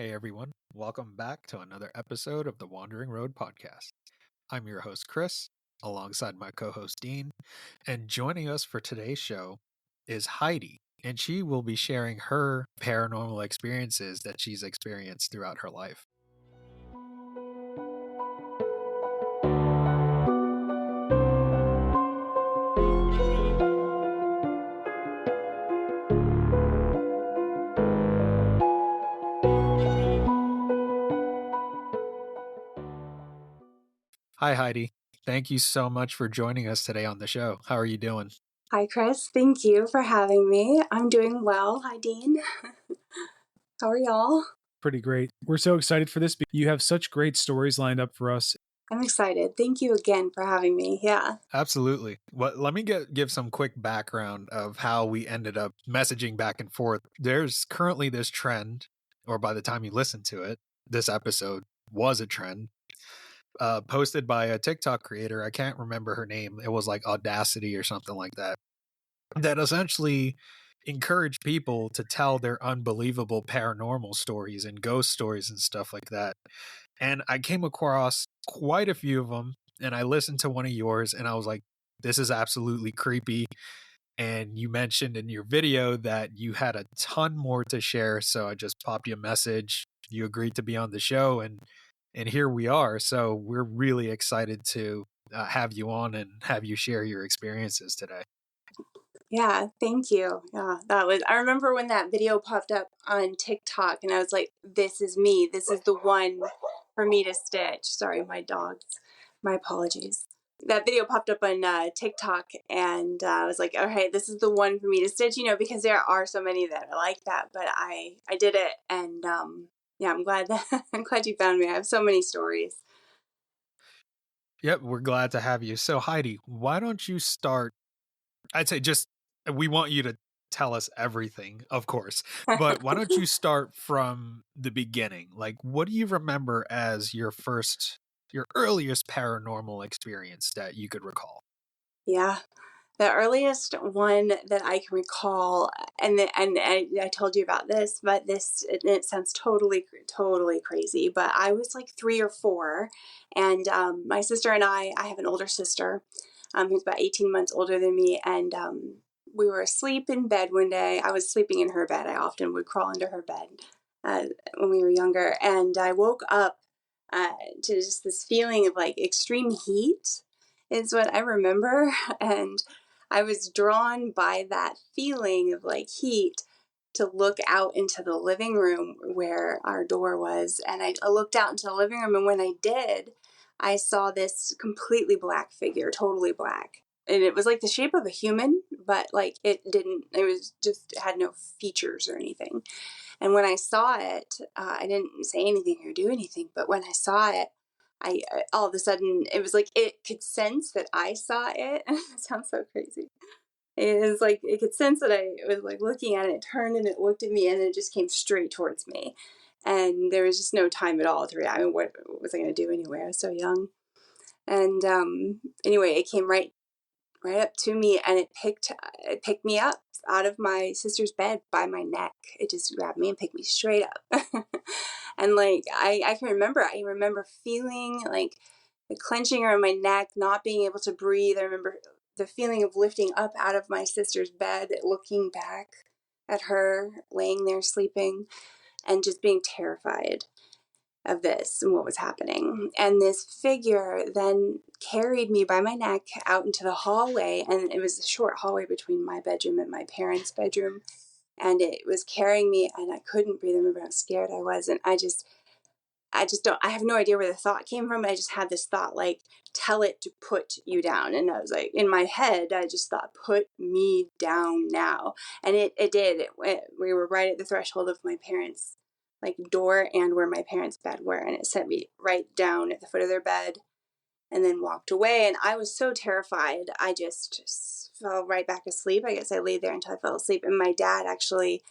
Hey everyone, welcome back to another episode of the Wandering Road Podcast. I'm your host Chris, alongside my co-host Dean, and joining us for today's show is Heidi, and she will be sharing her paranormal experiences that she's experienced throughout her life. Hi Heidi, thank you so much for joining us today on the show. How are you doing? Hi, Chris. Thank you for having me. I'm doing well. Hi, Dean. How are y'all? Pretty great. We're so excited for this. You have such great stories lined up for us. I'm excited. Thank you again for having me. Yeah. Absolutely. Well, let me give some quick background of how we ended up messaging back and forth. There's currently this trend, or by the time you listen to it, this episode was a trend, posted by a TikTok creator. I can't remember her name. It was like Audacity or something like that. That essentially encouraged people to tell their unbelievable paranormal stories and ghost stories and stuff like that. And I came across quite a few of them, and I listened to one of yours and I was like, this is absolutely creepy. And you mentioned in your video that you had a ton more to share, so I just popped you a message. You agreed to be on the show, and here we are. So we're really excited to have you on and have you share your experiences today. Yeah, thank you. Yeah, I remember when that video popped up on TikTok and I was like, this is me. This is the one for me to stitch. Sorry, my dogs. My apologies. That video popped up on TikTok and I was like, okay, this is the one for me to stitch, because there are so many that are like that, but I did it. And yeah, I'm glad you found me. I have so many stories. Yep, we're glad to have you. So Heidi, why don't you start? I'd say we want you to tell us everything, of course, but why don't you start from the beginning? Like, what do you remember as your earliest paranormal experience that you could recall? Yeah. The earliest one that I can recall, and I told you about this, but it sounds totally crazy, but I was like 3 or 4, and my sister and I have an older sister who's about 18 months older than me, and we were asleep in bed one day. I was sleeping in her bed. I often would crawl into her bed when we were younger, and I woke up to just this feeling of like extreme heat is what I remember, and I was drawn by that feeling of like heat to look out into the living room where our door was. And I looked out into the living room, and when I did, I saw this completely black figure, totally black. And it was like the shape of a human, but like it had no features or anything. And when I saw it, I didn't say anything or do anything, but when I saw it, I all of a sudden, it was like it could sense that I saw it. It sounds so crazy. It was like it could sense that I was like looking at it. It turned and it looked at me, and it just came straight towards me. And there was just no time at all to react. I mean, what was I going to do anyway? I was so young. And anyway, it came right up to me, and it picked me up out of my sister's bed by my neck. It just grabbed me and picked me straight up. And like I remember feeling like the clenching around my neck, not being able to breathe. I remember the feeling of lifting up out of my sister's bed, looking back at her laying there sleeping, and just being terrified of this and what was happening. And this figure then carried me by my neck out into the hallway, and it was a short hallway between my bedroom and my parents' bedroom, and it was carrying me, and I couldn't breathe. I remember how scared I was, and I have no idea where the thought came from. I just had this thought, like, tell it to put you down. And I was like, in my head, I just thought, put me down now. And it did. We were right at the threshold of my parents' like door and where my parents' bed were. And it set me right down at the foot of their bed and then walked away. And I was so terrified. I just fell right back asleep. I guess I laid there until I fell asleep. And my dad actually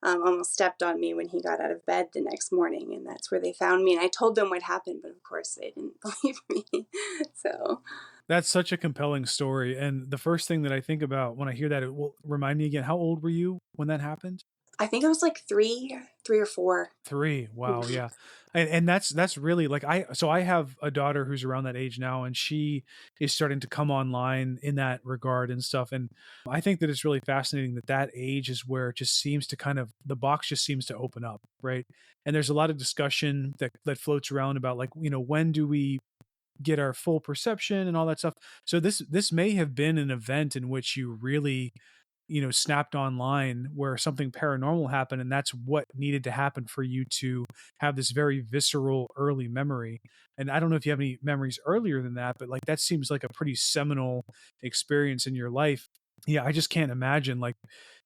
almost stepped on me when he got out of bed the next morning, and that's where they found me. And I told them what happened, but of course they didn't believe me. So that's such a compelling story. And the first thing that I think about when I hear that, it will remind me again, how old were you when that happened? I think I was like three or four. 3. Wow. Yeah. And that's really like, I have a daughter who's around that age now, and she is starting to come online in that regard and stuff. And I think that it's really fascinating that age is where it just seems to kind of, the box just seems to open up. Right. And there's a lot of discussion that floats around about, like, when do we get our full perception and all that stuff. So this may have been an event in which you really, snapped online where something paranormal happened, and that's what needed to happen for you to have this very visceral early memory. And I don't know if you have any memories earlier than that, but like that seems like a pretty seminal experience in your life. Yeah, I just can't imagine, like,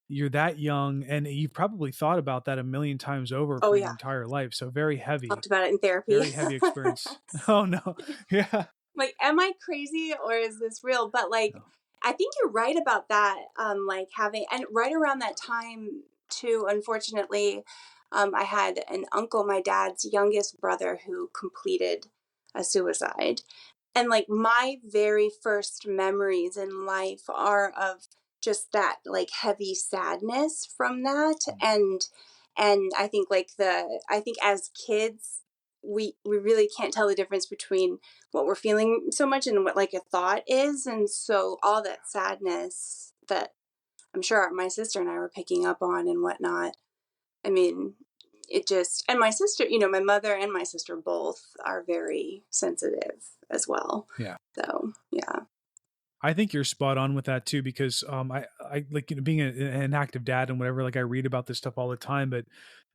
you're that young and you've probably thought about that a million times over Oh for your yeah, entire life. So very heavy, talked about it in therapy. very heavy experience. Oh no. Yeah. Like, am I crazy or is this real? But like, No. I think you're right about that. Like having, and right around that time too, unfortunately, I had an uncle, my dad's youngest brother, who completed a suicide. And like my very first memories in life are of just that like heavy sadness from that. And I think like I think as kids, we really can't tell the difference between what we're feeling so much and what like a thought is. And so all that sadness that I'm sure my sister and I were picking up on and whatnot. I mean, it just, and my sister, my mother and my sister both are very sensitive as well. Yeah. So, yeah. I think you're spot on with that too, because I like, being an active dad and whatever, like I read about this stuff all the time, but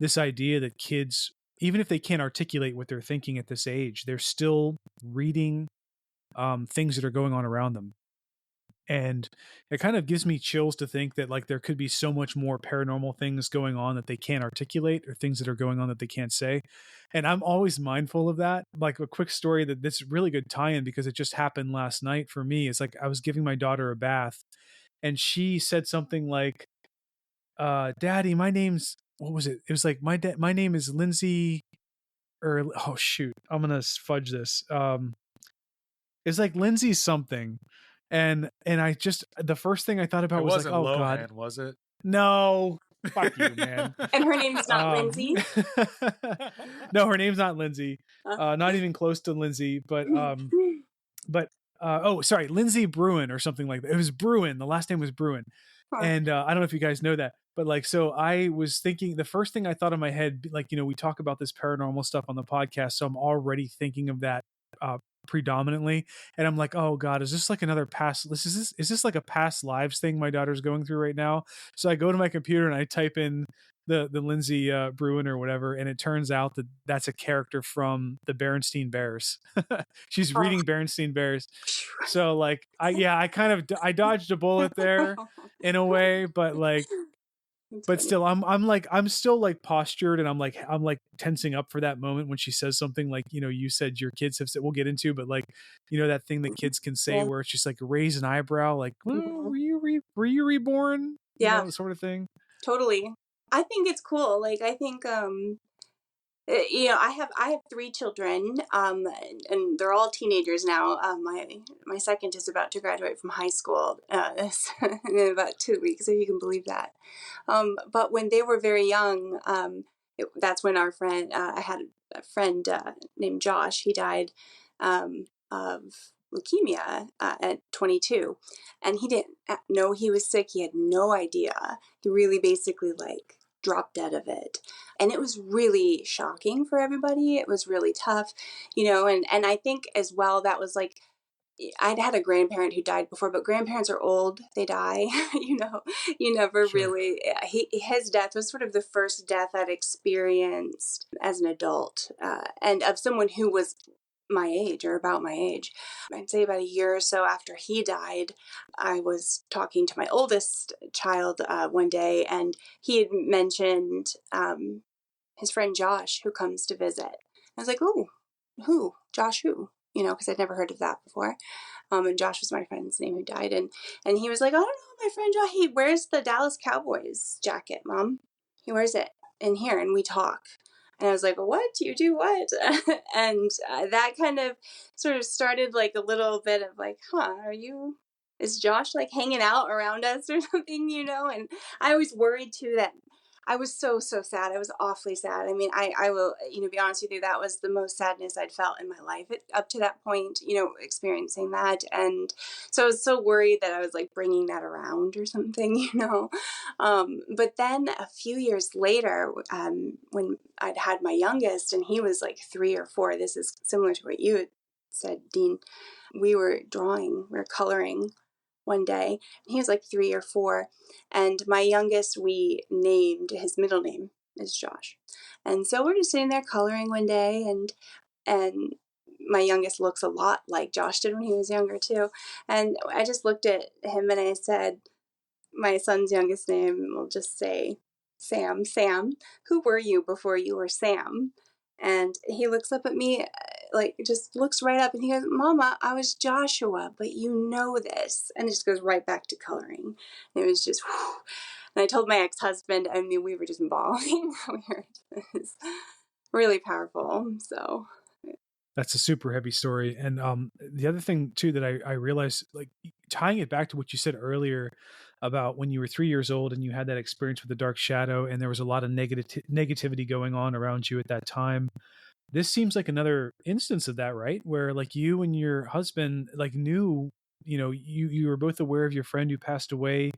this idea that kids, even if they can't articulate what they're thinking at this age, they're still reading things that are going on around them. And it kind of gives me chills to think that like there could be so much more paranormal things going on that they can't articulate, or things that are going on that they can't say. And I'm always mindful of that. Like a quick story that's really good tie-in, because it just happened last night for me. It's like I was giving my daughter a bath, and she said something like, Daddy, my name's, what was it? It was like, my name is Lindsay, or, oh shoot, I'm going to fudge this. It's like Lindsay something. And I just, the first thing I thought about was like, oh Lohan, God, was it? no, fuck you, man. And her name's not Lindsay. No, her name's not Lindsay. Not even close to Lindsay, but oh, sorry, Lindsay Bruin or something like that. It was Bruin. The last name was Bruin. And I don't know if you guys know that, but like, so I was thinking, the first thing I thought in my head, like, we talk about this paranormal stuff on the podcast, so I'm already thinking of that predominantly, and I'm like, oh God, is this like another past, is this like a past lives thing my daughter's going through right now? So I go to my computer and I type in the Lindsay Bruin or whatever, and it turns out that that's a character from the Berenstain Bears. She's reading Berenstain Bears. So like, I dodged a bullet there in a way, but like, but still, I'm still like postured, and I'm like tensing up for that moment when she says something like, you said your kids have said, we'll get into, but like, that thing that kids can say where it's just like raise an eyebrow, like, well, were you reborn? Yeah, sort of thing. Totally. I think it's cool. Like, I think, I have 3 children, and they're all teenagers now. My second is about to graduate from high school in about 2 weeks, if you can believe that. But when they were very young, that's when our friend, I had a friend named Josh. He died of leukemia at 22, and he didn't know he was sick. He had no idea. He really basically like dropped dead of it. And it was really shocking for everybody. It was really tough, and I think as well, that was like, I'd had a grandparent who died before, but grandparents are old. They die, you never really, his death was sort of the first death I'd experienced as an adult, and of someone who was my age or about my age. I'd say about a year or so after he died, I was talking to my oldest child one day, and he had mentioned his friend Josh, who comes to visit. I was like, oh, who? Josh who? Because I'd never heard of that before. And Josh was my friend's name who died. And he was like, I don't know, my friend Josh, he wears the Dallas Cowboys jacket, Mom. He wears it in here, and we talk. And I was like, what? You do what? And that kind of sort of started like a little bit of like, is Josh like hanging out around us or something, And I always worried too that I was so sad. I was awfully sad. I mean, I will, be honest with you, that was the most sadness I'd felt in my life up to that point, experiencing that. And so I was so worried that I was like bringing that around or something, But then a few years later, when I'd had my youngest and he was like 3 or 4, this is similar to what you had said, Dean, we were coloring one day. He was like 3 or 4. And my youngest, we named his middle name is Josh. And so we're just sitting there coloring one day, and my youngest looks a lot like Josh did when he was younger too. And I just looked at him and I said, my son's youngest name, we'll just say Sam. Sam, who were you before you were Sam? And he looks up at me, like just looks right up and he goes, Mama, I was Joshua, but you know this. And it just goes right back to coloring. And it was just, whew. And I told my ex-husband, I mean, we were just bawling. It was really powerful. So that's a super heavy story. And the other thing too that I realized, like tying it back to what you said earlier about when you were 3 years old and you had that experience with the dark shadow, and there was a lot of negativity going on around you at that time. This seems like another instance of that, right? Where like you and your husband like knew, you were both aware of your friend who passed away,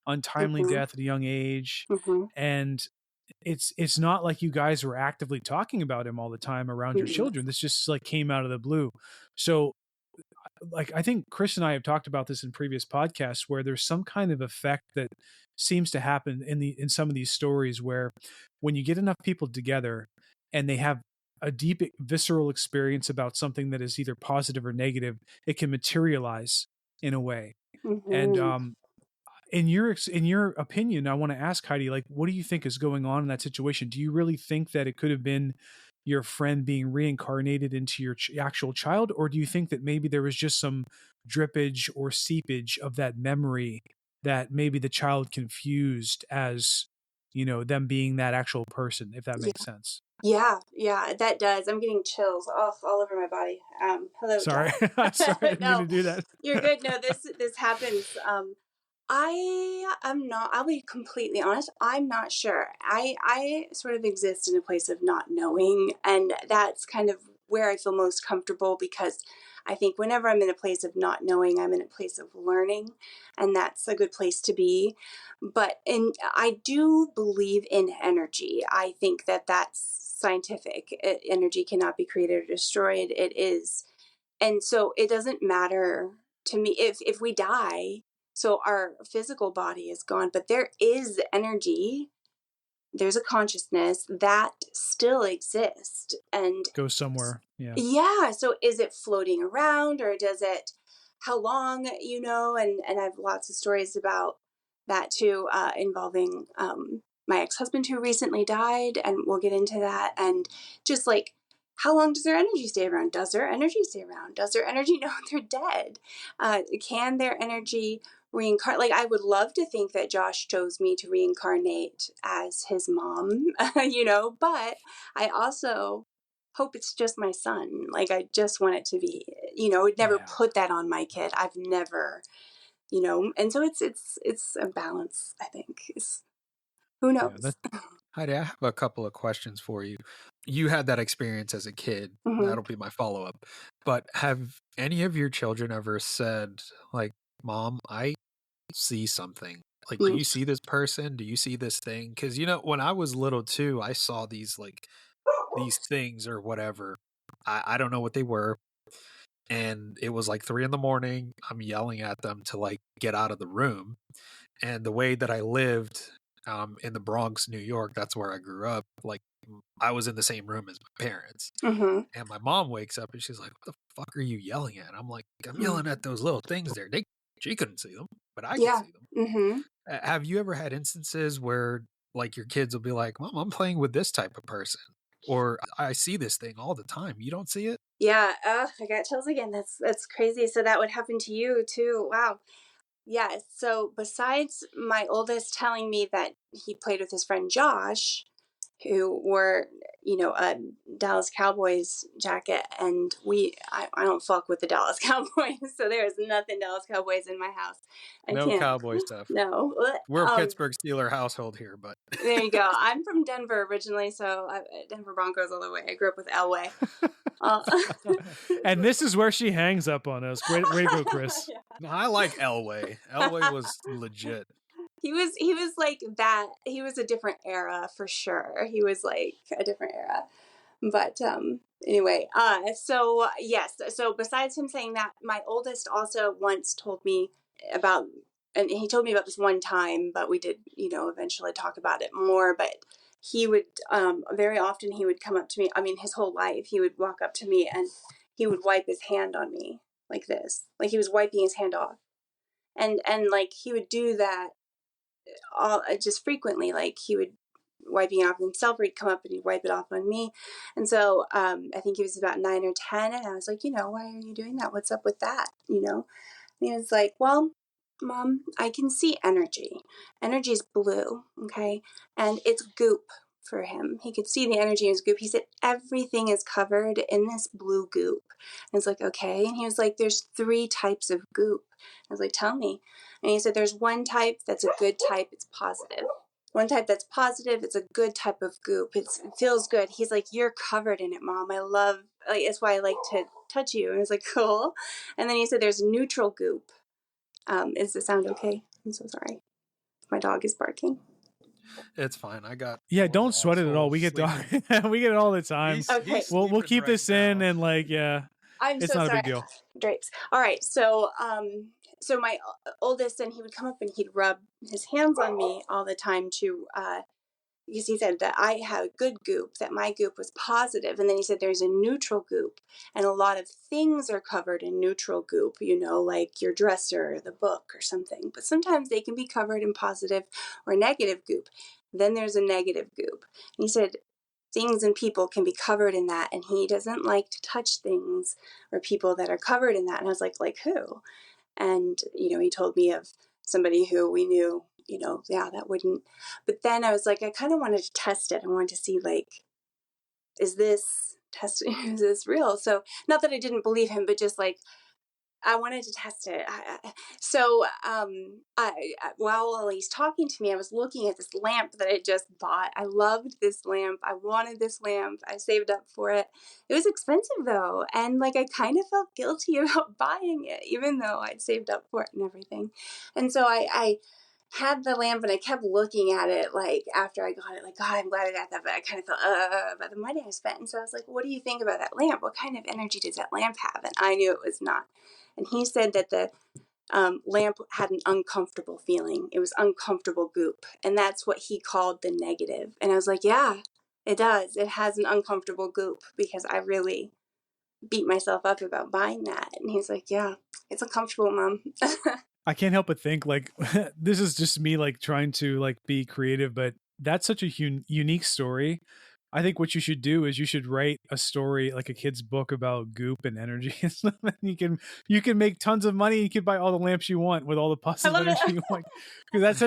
untimely death at a young age, and it's not like you guys were actively talking about him all the time around your children. This just like came out of the blue. So like I think Chris and I have talked about this in previous podcasts, where there's some kind of effect that seems to happen in some of these stories, where when you get enough people together and they have a deep visceral experience about something that is either positive or negative, it can materialize in a way. And in your opinion, I want to ask Heidi, like, what do you think is going on in that situation? Do you really think that it could have been your friend being reincarnated into your actual child, or do you think that maybe there was just some drippage or seepage of that memory that maybe the child confused as, them being that actual person, if that makes sense? Yeah, that does. I'm getting chills all over my body. Hello, Sorry. Josh. Sorry, I didn't mean No, to do that. you're good. No, this happens. I am not, I'll be completely honest, I'm not sure. I sort of exist in a place of not knowing, and that's kind of where I feel most comfortable, because I think whenever I'm in a place of not knowing, I'm in a place of learning, and that's a good place to be. But I do believe in energy. I think that that's scientific. Energy cannot be created or destroyed. It is. And so it doesn't matter to me if we die, so our physical body is gone, but there is energy, there's a consciousness that still exists and Go somewhere. yeah. So is it floating around, or does it, how long, and I have lots of stories about that too, involving my ex-husband who recently died, and we'll get into that. And just like, how long does their energy stay around? Does their energy stay around? Does their energy know they're dead? Can their energy reincarnate? Like, I would love to think that Josh chose me to reincarnate as his mom, but I also hope it's just my son. Like, I just want it to be, I'd never put that on my kid. I've never, and so it's a balance, I think. Who knows? Yeah, Heidi, I have a couple of questions for you. You had that experience as a kid. That'll be my follow-up. But have any of your children ever said, like, Mom, I see something? Like, do you see this person? Do you see this thing? Because, when I was little too, I saw these, like, these things or whatever. I don't know what they were. And it was like 3 a.m. I'm yelling at them to, like, get out of the room. And the way that I lived in the Bronx, New York, that's where I grew up. Like, I was in the same room as my parents. And my mom wakes up and she's like, "What the fuck are you yelling at?" I'm like, "I'm yelling at those little things there. She couldn't see them, but I could see them." Have you ever had instances where, like, your kids will be like, "Mom, I'm playing with this type of person," or "I see this thing all the time. You don't see it?" Yeah. I got chills again. That's crazy. So that would happen to you too. Wow. Yeah. So besides my oldest telling me that he played with his friend Josh, who wore, a Dallas Cowboys jacket, and I don't fuck with the Dallas Cowboys, so there's nothing Dallas Cowboys in my house. No cowboy stuff. No. We're a Pittsburgh Steeler household here, but there you go. I'm from Denver originally, so Denver Broncos all the way. I grew up with Elway. And this is where she hangs up on us. Way to go, Chris. Yeah. No, I like Elway. Elway was legit. He was like that. He was a different era for sure. He was like a different era. But anyway, so yes. So besides him saying that, my oldest also once told me about, and he told me about this one time, but we did, eventually talk about it more. But he would, very often he would come up to me. I mean, his whole life, he would walk up to me and he would wipe his hand on me like this, like he was wiping his hand off. And like he would do that all just frequently, like he would wiping it off himself, or he'd come up and he'd wipe it off on me. And so I think he was about 9 or 10, and I was like, why are you doing that? What's up with that? And he was like, well, Mom, I can see energy. Energy is blue, okay? And it's goop for him. He could see the energy in his goop. He said, everything is covered in this blue goop. And it's like, okay. And he was like, there's 3 types of goop. I was like, tell me. And he said, there's one type that's a good type. It's positive. One type that's positive. It's a good type of goop. It feels good. He's like, you're covered in it, Mom. I love, like, that's why I like to touch you. And I was like, cool. And then he said, there's neutral goop. Is the sound okay? I'm so sorry. My dog is barking. It's fine. Yeah, don't sweat it at all. We get we get it all the time. Okay. We'll keep this in, and like, yeah, it's not a big deal. Drapes. All right. So so my oldest, and he would come up and he'd rub his hands on me all the time to because he said that I had a good goop, that my goop was positive. And then he said there's a neutral goop, and a lot of things are covered in neutral goop, like your dresser, the book, or something. But sometimes they can be covered in positive or negative goop. Then there's a negative goop. And he said things and people can be covered in that, and he doesn't like to touch things or people that are covered in that. And I was like who? And, he told me of somebody who we knew, that wouldn't. But then I was like, I kind of wanted to test it. I wanted to see, like, is this real? So not that I didn't believe him, but just like, I wanted to test it. So while he's talking to me, I was looking at this lamp that I just bought. I loved this lamp. I wanted this lamp. I saved up for it. It was expensive though. And like, I kind of felt guilty about buying it, even though I'd saved up for it and everything. And so I had the lamp and I kept looking at it, like, after I got it, like, God, I'm glad I got that, but I kind of felt about the money I spent. And so I was like, what do you think about that lamp? What kind of energy does that lamp have? And I knew it was not. And he said that the lamp had an uncomfortable feeling. It was uncomfortable goop. And that's what he called the negative. And I was like, yeah, it does. It has an uncomfortable goop, because I really beat myself up about buying that. And he's like, yeah, it's uncomfortable, Mom. I can't help but think, like, this is just me, like, trying to, like, be creative, but that's such a unique story. I think what you should do is you should write a story, like a kid's book about goop and energy and stuff. And you can make tons of money. You can buy all the lamps you want with all the positive energy you want. Because that's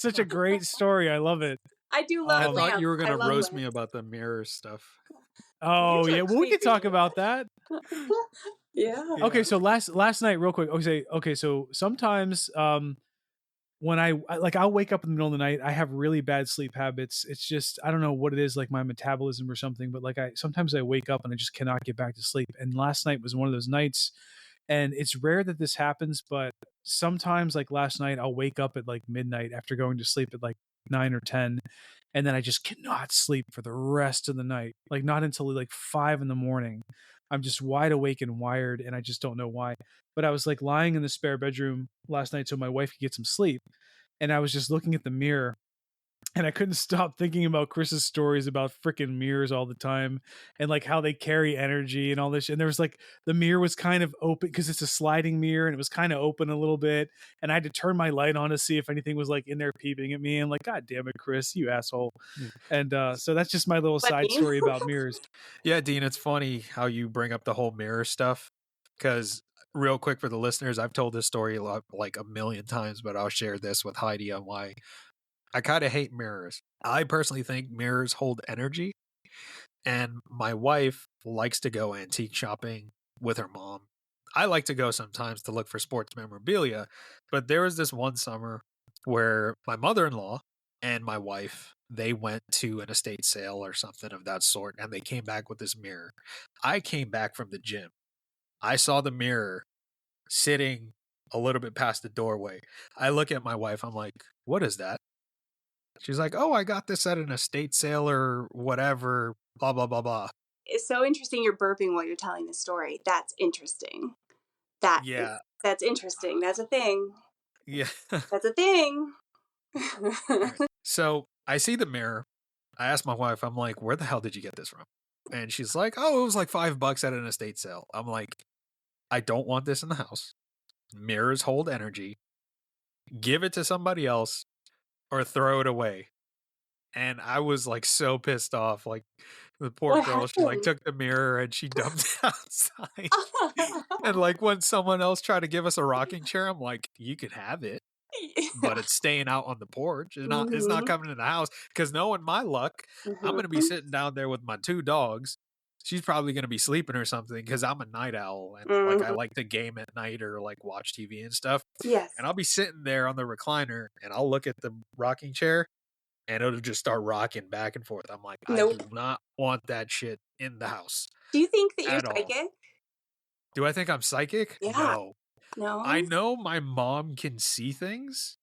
such a great story. I love it. I do love lamps. I thought you were going to roast me about the mirror stuff. Oh yeah, well, we could talk about that. Yeah. Okay, so last night, real quick. Okay, so sometimes when I'll wake up in the middle of the night, I have really bad sleep habits. It's just, I don't know what it is, like my metabolism or something, but like sometimes I wake up and I just cannot get back to sleep. And last night was one of those nights, and it's rare that this happens, but sometimes, like last night, I'll wake up at like midnight after going to sleep at like 9 or 10, and then I just cannot sleep for the rest of the night. Like not until like 5 a.m. I'm just wide awake and wired, and I just don't know why. But I was like lying in the spare bedroom last night so my wife could get some sleep. And I was just looking at the mirror, and I couldn't stop thinking about Chris's stories about freaking mirrors all the time, and like how they carry energy and all this. And there was like, the mirror was kind of open because it's a sliding mirror, and it was kind of open a little bit. And I had to turn my light on to see if anything was like in there peeping at me. And like, God damn it, Chris, you asshole. And so that's just my little side story about mirrors. Yeah, Dean, it's funny how you bring up the whole mirror stuff, because real quick for the listeners, I've told this story like a million times, but I'll share this with Heidi on why I kind of hate mirrors. I personally think mirrors hold energy, and my wife likes to go antique shopping with her mom. I like to go sometimes to look for sports memorabilia, but there was this one summer where my mother-in-law and my wife, they went to an estate sale or something of that sort, and they came back with this mirror. I came back from the gym. I saw the mirror sitting a little bit past the doorway. I look at my wife. I'm like, what is that? She's like, oh, I got this at an estate sale or whatever, blah, blah, blah, blah. It's so interesting you're burping while you're telling the story. That's interesting. Yeah. That's interesting. That's a thing. Yeah. That's a thing. Right. So I see the mirror. I asked my wife, I'm like, where the hell did you get this from? And she's like, oh, it was like $5 at an estate sale. I'm like, I don't want this in the house. Mirrors hold energy. Give it to somebody else or throw it away. And I was like so pissed off. Like the poor What girl, she like happened? took the mirror and she dumped it outside. And like when someone else tried to give us a rocking chair, I'm like, you could have it, but it's staying out on the porch. It's not coming in the house. Because knowing my luck, I'm gonna be sitting down there with my 2 dogs. She's probably gonna be sleeping or something because I'm a night owl and like I like to game at night or like watch TV and stuff. Yes. And I'll be sitting there on the recliner and I'll look at the rocking chair and it'll just start rocking back and forth. I'm like, I do Nope. not want that shit in the house Do you think that you're at all. psychic? Do I think I'm psychic? Yeah. No. No? I know my mom can see things,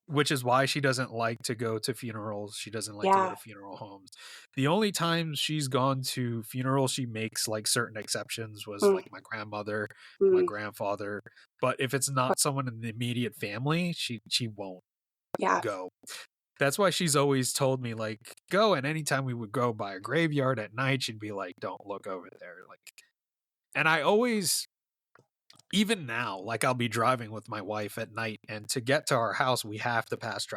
which is why she doesn't like to go to funerals. She doesn't like to go Yeah. to funeral homes. The only time she's gone to funerals, she makes like certain exceptions was like my grandmother, my grandfather. But if it's not someone in the immediate family, she won't Yeah. go. That's why she's always told me like go, and anytime we would go by a graveyard at night, she'd be like, don't look over there. Like, and I always, even now, like I'll be driving with my wife at night, and to get to our house, we have to pass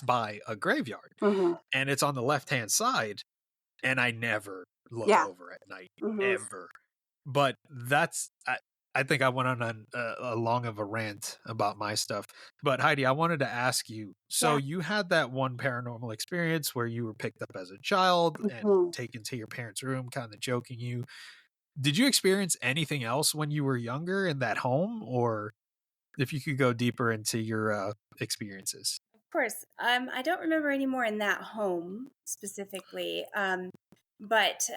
by a graveyard, and it's on the left-hand side, and I never look over at night, ever. But I think I went on a long of a rant about my stuff. But Heidi, I wanted to ask you, so you had that one paranormal experience where you were picked up as a child and taken to your parents' room, kind of joking you. Did you experience anything else when you were younger in that home, or if you could go deeper into your experiences? Of course. I don't remember any more in that home specifically. But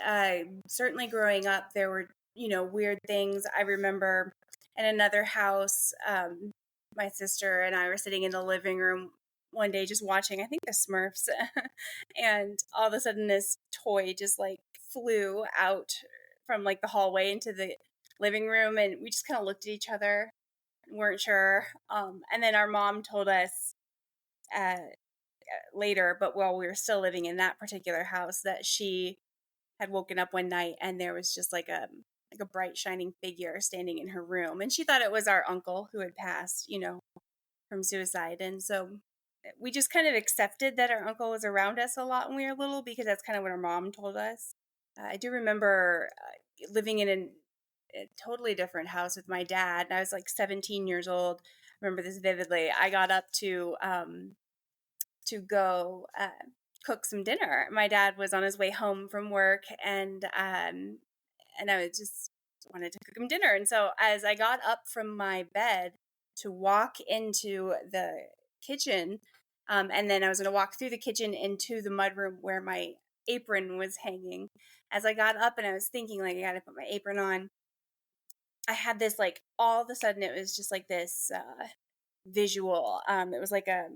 certainly growing up, there were, weird things. I remember in another house, my sister and I were sitting in the living room one day just watching, I think, the Smurfs. And all of a sudden this toy just like flew out from like the hallway into the living room. And we just kind of looked at each other and weren't sure. And then our mom told us later, but while we were still living in that particular house, that she had woken up one night and there was just like a bright shining figure standing in her room, and she thought it was our uncle who had passed, from suicide. And so we just kind of accepted that our uncle was around us a lot when we were little because that's kind of what our mom told us. I do remember living in a totally different house with my dad, and I was like 17 years old. I remember this vividly. I got up to go cook some dinner. My dad was on his way home from work, and I just wanted to cook him dinner. And so as I got up from my bed to walk into the kitchen, and then I was going to walk through the kitchen into the mudroom where my apron was hanging. As I got up and I was thinking, like, I got to put my apron on, I had this, like, all of a sudden it was just like this visual. It was like a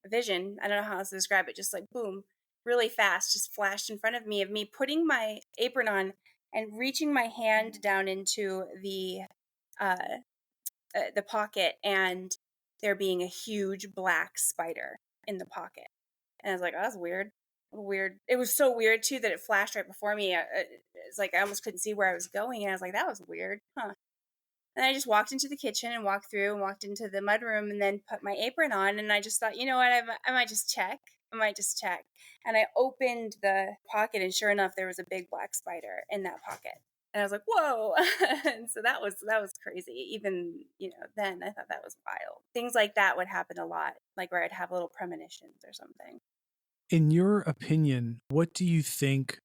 vision. I don't know how else to describe it. Just like boom, really fast, just flashed in front of me putting my apron on and reaching my hand down into the pocket, and there being a huge black spider in the pocket. And I was like, oh, that's weird. Weird. It was so weird too that it flashed right before me. It's like I almost couldn't see where I was going, and I was like, that was weird, huh? And I just walked into the kitchen and walked through and walked into the mudroom and then put my apron on. And I just thought, you know what, I might just check. And I opened the pocket, and sure enough, there was a big black spider in that pocket. And I was like, whoa. And so that was crazy. Even, then I thought that was wild. Things like that would happen a lot, like where I'd have little premonitions or something. In your opinion, what do you think,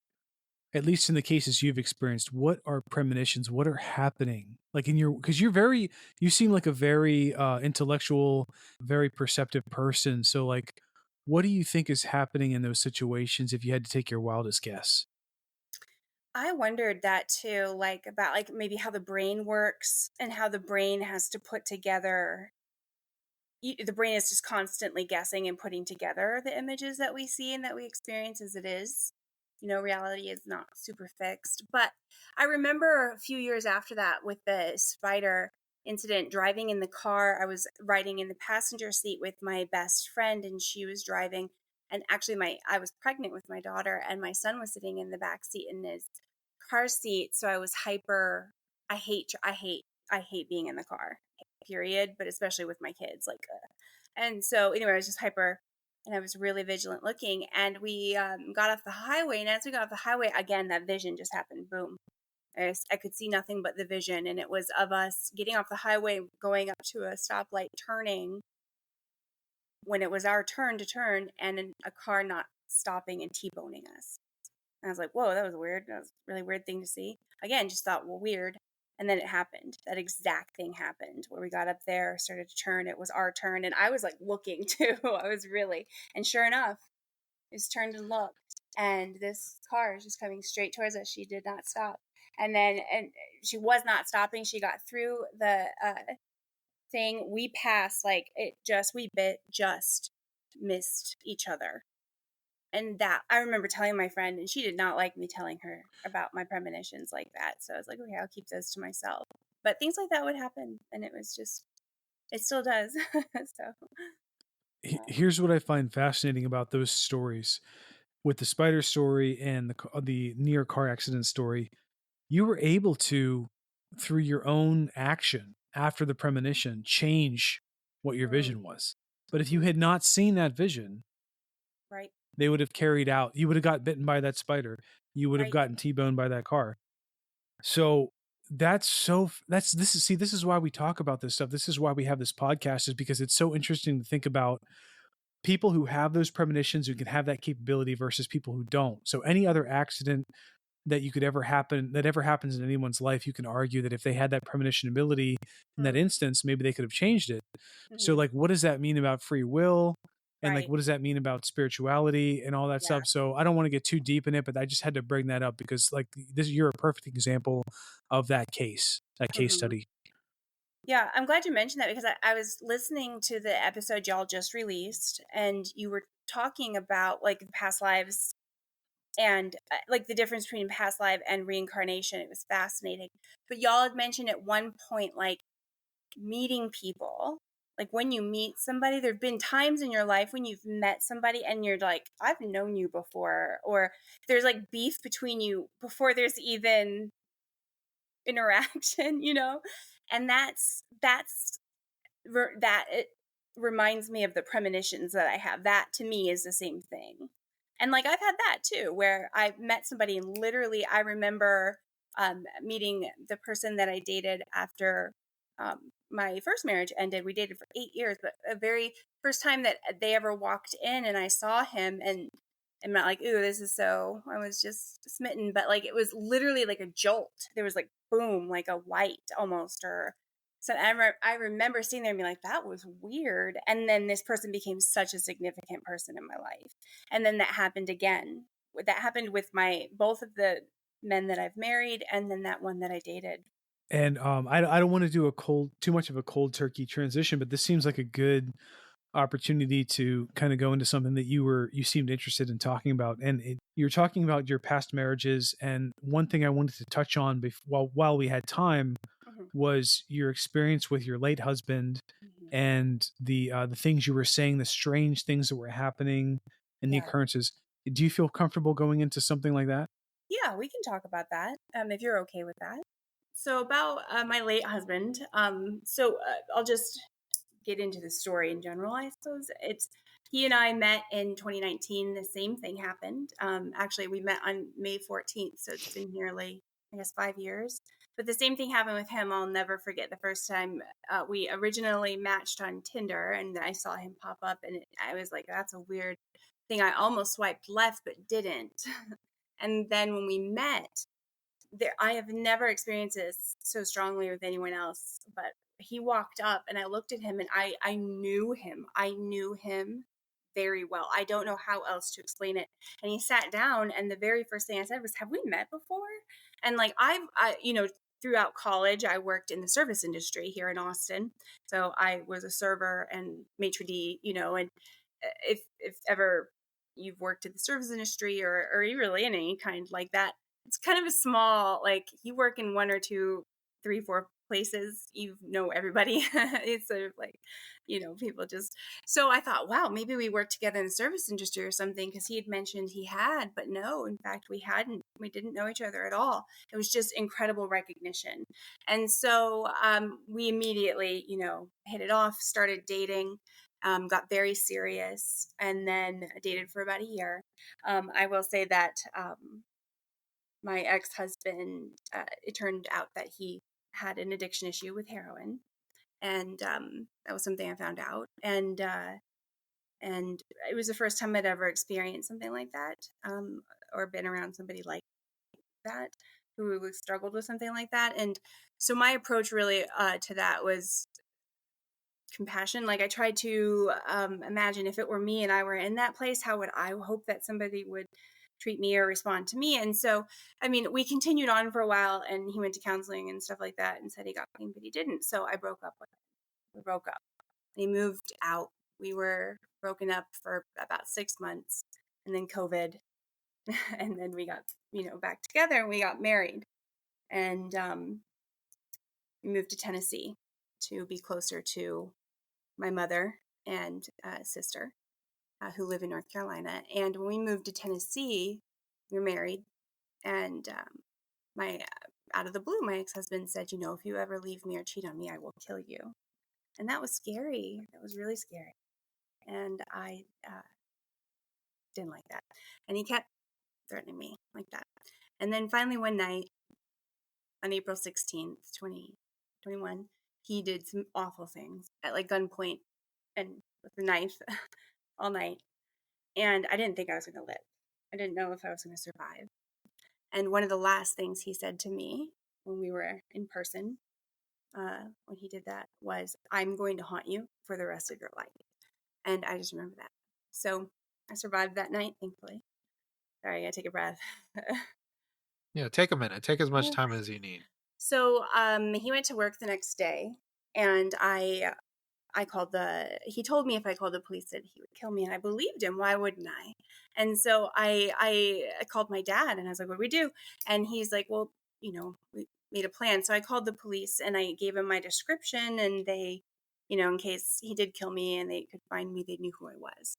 at least in the cases you've experienced, what are premonitions? What are happening? Like because you seem like a very intellectual, very perceptive person. So like, what do you think is happening in those situations if you had to take your wildest guess? I wondered that too, like about like maybe how the brain works and how the brain has to put together. The brain is just constantly guessing and putting together the images that we see and that we experience as it is. Reality is not super fixed. But I remember a few years after that with the spider incident, driving in the car. I was riding in the passenger seat with my best friend, and she was driving. And actually, I was pregnant with my daughter, and my son was sitting in the back seat in his car seat. So I was hyper. I hate being in the car, period. But especially with my kids, and so anyway, I was just hyper. And I was really vigilant looking, and we got off the highway. And as we got off the highway, again, that vision just happened. Boom. I could see nothing but the vision. And it was of us getting off the highway, going up to a stoplight, turning when it was our turn to turn, and a car not stopping and T-boning us. And I was like, whoa, that was weird. That was a really weird thing to see. Again, just thought, well, weird. And then it happened. That exact thing happened where we got up there, started to turn. It was our turn. And I was like looking too. And sure enough, I just turned and looked. And this car is just coming straight towards us. She did not stop. And she was not stopping. She got through the thing. We passed, we just missed each other. And that I remember telling my friend, and she did not like me telling her about my premonitions like that. So I was like, okay, I'll keep those to myself. But things like that would happen. And it still does. So Here's what I find fascinating about those stories. With the spider story and the near car accident story, you were able to, through your own action after the premonition, change what your vision was. But if you had not seen that vision, right, they would have carried out. You would have got bitten by that spider. You would have right. gotten T-boned by that car. So this is why we talk about this stuff. This is why we have this podcast, is because it's so interesting to think about people who have those premonitions, who can have that capability, versus people who don't. So any other accident that ever happens in anyone's life, you can argue that if they had that premonition ability in that instance, maybe they could have changed it. Mm-hmm. So like, what does that mean about free will? And like, what does that mean about spirituality and all that stuff? So I don't want to get too deep in it, but I just had to bring that up because like you're a perfect example of that case study. Yeah, I'm glad you mentioned that because I was listening to the episode y'all just released, and you were talking about like past lives and like the difference between past life and reincarnation. It was fascinating. But y'all had mentioned at one point, like meeting people. Like when you meet somebody, there have been times in your life when you've met somebody and you're like, I've known you before, or there's like beef between you before there's even interaction, and that it reminds me of the premonitions that I have. That to me is the same thing. And like I've had that too, where I met somebody and literally I remember meeting the person that I dated after my first marriage ended. We dated for 8 years, but a very first time that they ever walked in and I saw him, and I'm not like, ooh, this is so, I was just smitten, but like it was literally like a jolt. There was like boom, like a light almost, or so I remember seeing there and being like, that was weird. And then this person became such a significant person in my life. And then that happened again. That happened with both of the men that I've married, and then that one that I dated. And I don't want to do too much of a cold turkey transition, but this seems like a good opportunity to kind of go into something that you seemed interested in talking about. And you're talking about your past marriages. And one thing I wanted to touch on while we had time was your experience with your late husband and the things you were saying, the strange things that were happening and the occurrences. Do you feel comfortable going into something like that? Yeah, we can talk about that if you're okay with that. So about my late husband. I'll just get into the story in general, I suppose. He and I met in 2019. The same thing happened. Actually, we met on May 14th, so it's been nearly I guess 5 years. But the same thing happened with him. I'll never forget the first time we originally matched on Tinder, and I saw him pop up, and I was like, that's a weird thing. I almost swiped left, but didn't. And then when we met, I have never experienced this so strongly with anyone else, but he walked up and I looked at him and I knew him. I knew him very well. I don't know how else to explain it. And he sat down and the very first thing I said was, have we met before? And like, throughout college, I worked in the service industry here in Austin. So I was a server and maitre d', and if ever you've worked in the service industry or really in any kind like that, it's kind of a small, like you work in 1 or 2, 3, 4 places, you know everybody. It's sort of like, people just, so I thought, wow, maybe we worked together in the service industry or something, because he had mentioned he had, but no, in fact, we didn't know each other at all. It was just incredible recognition. And so we immediately, hit it off, started dating. Got very serious, and then dated for about a year. I will say that my ex-husband, it turned out that he had an addiction issue with heroin, and that was something I found out. And it was the first time I'd ever experienced something like that, or been around somebody like that who struggled with something like that. And so my approach really to that was compassion. Like I tried to imagine if it were me and I were in that place, how would I hope that somebody would treat me or respond to me? And so, I mean, we continued on for a while, and he went to counseling and stuff like that and said he got clean, but he didn't. So I broke up with him. We broke up. He moved out. We were broken up for about 6 months, and then COVID. And then we got, back together, and we got married. And we moved to Tennessee to be closer to my mother and sister who live in North Carolina. And when we moved to Tennessee, we were married. And out of the blue, my ex-husband said, if you ever leave me or cheat on me, I will kill you. And that was scary. That was really scary. And I didn't like that. And he kept threatening me like that. And then finally one night on April 16th, 2021, he did some awful things at like gunpoint and with a knife all night. And I didn't think I was going to live. I didn't know if I was going to survive. And one of the last things he said to me when we were in person, when he did that, was, I'm going to haunt you for the rest of your life. And I just remember that. So I survived that night, thankfully. Sorry, I gotta take a breath. Yeah, take a minute. Take as much time as you need. So he went to work the next day, and I called he told me if I called the police that he would kill me, and I believed him. Why wouldn't I? And so I called my dad, and I was like, what do we do? And he's like, well, we made a plan. So I called the police, and I gave him my description, and they, in case he did kill me and they could find me, they knew who I was.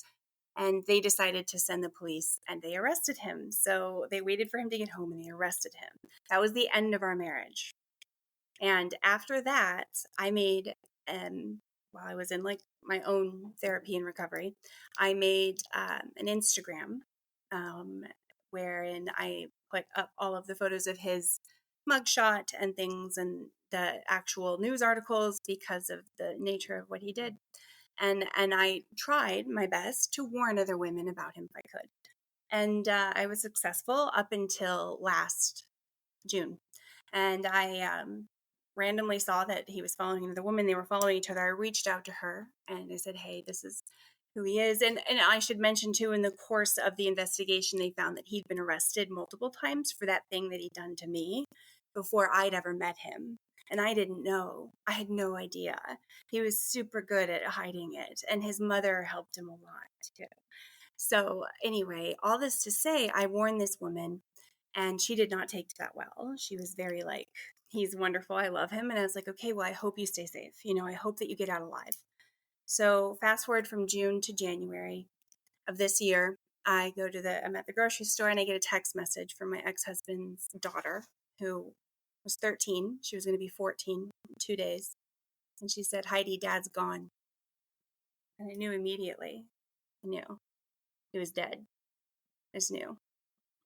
And they decided to send the police, and they arrested him. So they waited for him to get home, and they arrested him. That was the end of our marriage. And after that, I made, while I was in like my own therapy and recovery, I made an Instagram wherein I put up all of the photos of his mugshot and things, and the actual news articles, because of the nature of what he did. And I tried my best to warn other women about him if I could. And I was successful up until last June. And I randomly saw that he was following another woman. They were following each other. I reached out to her and I said, hey, this is who he is. And I should mention too, in the course of the investigation, they found that he'd been arrested multiple times for that thing that he'd done to me before I'd ever met him. And I didn't know. I had no idea. He was super good at hiding it. And his mother helped him a lot too. So anyway, all this to say, I warned this woman, and she did not take to that well. She was very like, he's wonderful, I love him. And I was like, okay, well, I hope you stay safe. I hope that you get out alive. So fast forward from June to January of this year, I'm at the grocery store, and I get a text message from my ex-husband's daughter, who was 13. She was going to be 14 in 2 days. And she said, Heidi, Dad's gone. And I knew immediately. I knew he was dead. I just knew.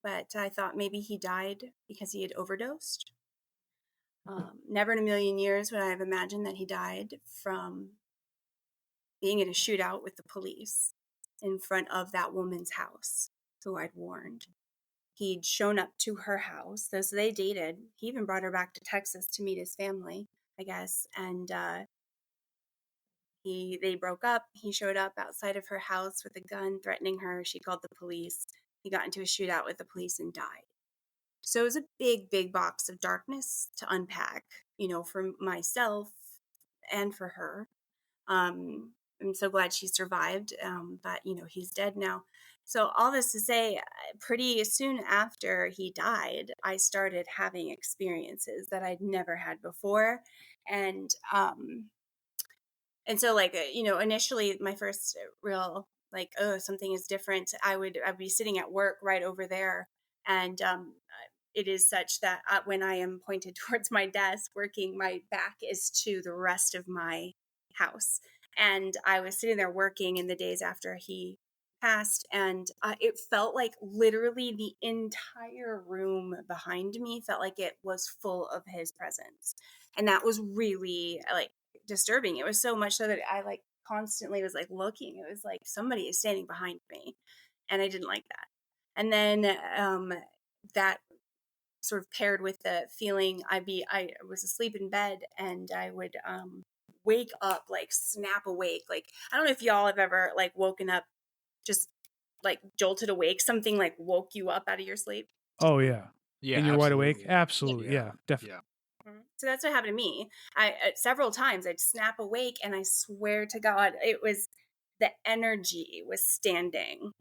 but I thought maybe he died because he had overdosed. Never in a million years would I have imagined that he died from being in a shootout with the police in front of that woman's house who I'd warned. He'd shown up to her house. So they dated. He even brought her back to Texas to meet his family, I guess. And they broke up. He showed up outside of her house with a gun, threatening her. She called the police. He got into a shootout with the police and died. So it was a big, big box of darkness to unpack, for myself and for her. I'm so glad she survived, but, he's dead now. So all this to say, pretty soon after he died, I started having experiences that I'd never had before. And so initially my first real, something is different. I'd be sitting at work right over there. And it is such that when I am pointed towards my desk working, my back is to the rest of my house. And I was sitting there working in the days after he passed, and it felt like literally the entire room behind me felt like it was full of his presence. And that was really disturbing. It was so much so that I constantly was looking. It was like somebody is standing behind me, and I didn't like that. And then that sort of paired with the feeling I was asleep in bed, and I would wake up, snap awake. I don't know if y'all have ever woken up just jolted awake, something woke you up out of your sleep. Oh yeah. Yeah. And you're wide awake? Absolutely. Yeah, definitely. Yeah. So that's what happened to me. Several times I'd snap awake, and I swear to God, it was the energy was standing,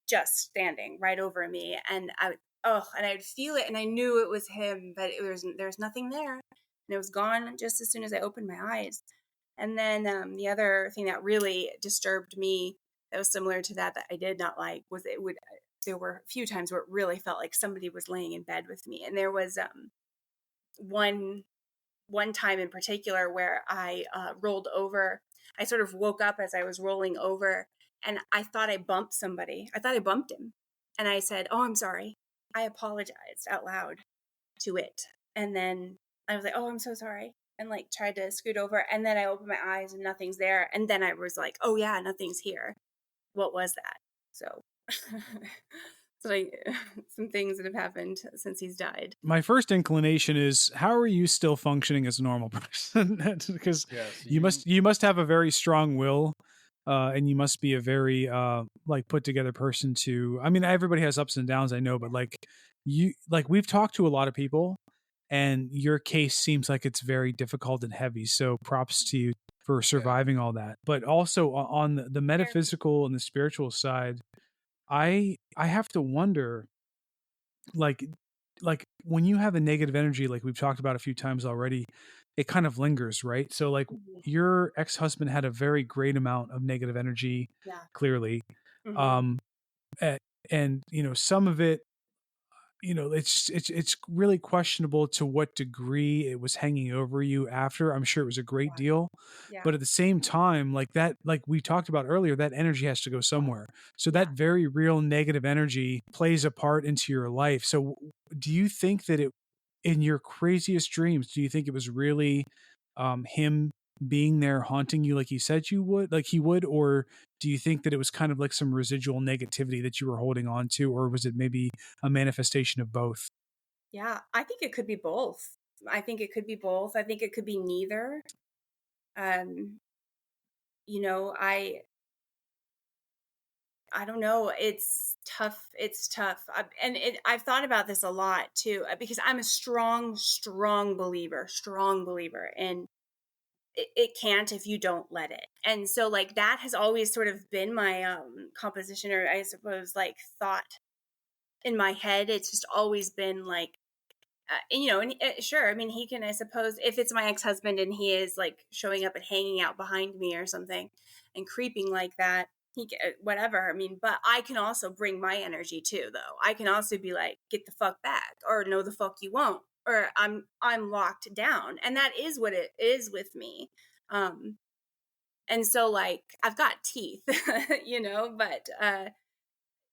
just standing right over me. And I'd feel it, and I knew it was him, but there was nothing there. And it was gone just as soon as I opened my eyes. And then the other thing that really disturbed me that was similar to that I did not like was there were a few times where it really felt like somebody was laying in bed with me. And there was one time in particular where I rolled over. I sort of woke up as I was rolling over, and I thought I bumped somebody. I thought I bumped him. And I said, "Oh, I'm sorry." I apologized out loud to it. And then I was like, "Oh, I'm so sorry." And tried to scoot over. And then I opened my eyes and nothing's there. And then I was like, "Oh yeah, nothing's here. What was that?" So so some things that have happened since he's died. My first inclination is, how are you still functioning as a normal person? Because yes, you must have a very strong will, and you must be a very put together person to. I mean, everybody has ups and downs, I know, but we've talked to a lot of people, and your case seems like it's very difficult and heavy. So props to you for surviving all that. But also on the metaphysical and the spiritual side, I have to wonder, like when you have a negative energy, like we've talked about a few times already, it kind of lingers, right? So your ex-husband had a very great amount of negative energy, clearly. Mm-hmm. And some of it, it's really questionable to what degree it was hanging over you after. I'm sure it was a great deal, but at the same time, like we talked about earlier, that energy has to go somewhere. So that very real negative energy plays a part into your life. So do you think that in your craziest dreams, do you think it was really him being there haunting you like he said he would, or do you think that it was kind of like some residual negativity that you were holding on to, or was it maybe a manifestation of both? Yeah, I think it could be both. I think it could be both. I think it could be neither. I don't know. It's tough. It's tough. I've thought about this a lot too, because I'm a strong believer in it can't if you don't let it. And so that has always sort of been my composition, or I suppose thought in my head. It's just always been sure, I mean, he can, I suppose, if it's my ex-husband and he is showing up and hanging out behind me or something and creeping like that, he can, whatever. I mean, but I can also bring my energy too, though. I can also be like, "Get the fuck back," or "No, the fuck you won't," or I'm locked down. And that is what it is with me. And so I've got teeth, but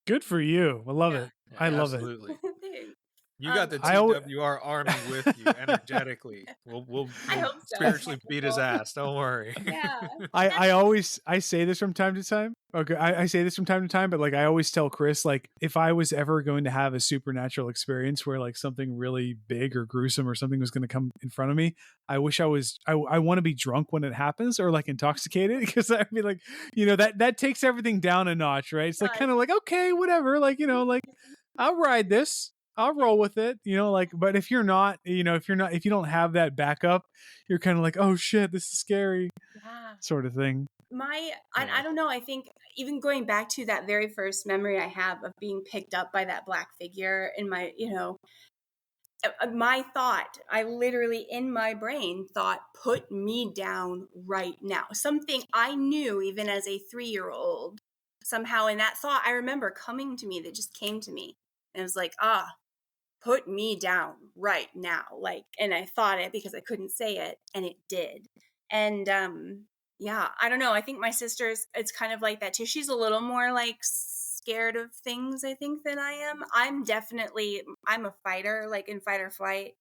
good for you. I love it. I love it. Absolutely. Thanks. You got the I always, TWR army with you energetically. We'll I hope so. spiritually beat his ass. Don't worry. Yeah. I say this from time to time. Okay, I say this from time to time, but like I always tell Chris, like if I was ever going to have a supernatural experience where like something really big or gruesome or something was going to come in front of me, I wish I was. I want to be drunk when it happens or like intoxicated because I'd be like, that takes everything down a notch, right? It's like kind of like okay, whatever, like like I'll ride this. I'll roll with it, like, but if you're not, if you don't have that backup, you're kind of like, oh shit, this is scary, sort of thing. I don't know. I think even going back to that very first memory I have of being picked up by that black figure in my, my thought, I literally in my brain thought, put me down right now. Something I knew even as a 3-year-old, somehow in that thought, I remember coming to me that just came to me. And it was like, put me down right now. Like, and I thought it because I couldn't say it, and it did. And yeah, I don't know. I think my sister's, it's kind of like that too. She's a little more like scared of things, I think, than I am. I'm a fighter, like in fight or flight.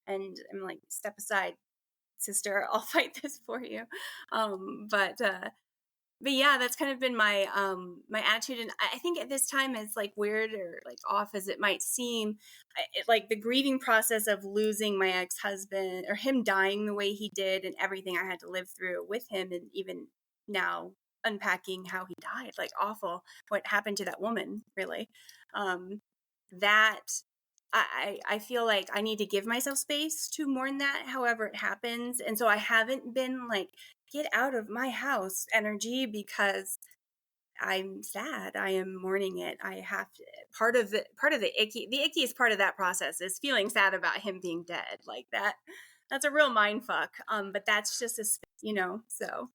And I'm like, step aside, sister, I'll fight this for you. But yeah, that's kind of been my my attitude, and I think at this time, as like weird or like off as it might seem, like the grieving process of losing my ex-husband or him dying the way he did, and everything I had to live through with him, and even now unpacking how he died, like awful, what happened to that woman, really, that I feel like I need to give myself space to mourn that, however it happens, and so I haven't been like, get out of my house energy because I'm sad. I am mourning it. I have to, part of the ickiest part of that process is feeling sad about him being dead. Like that's a real mind fuck. But that's just so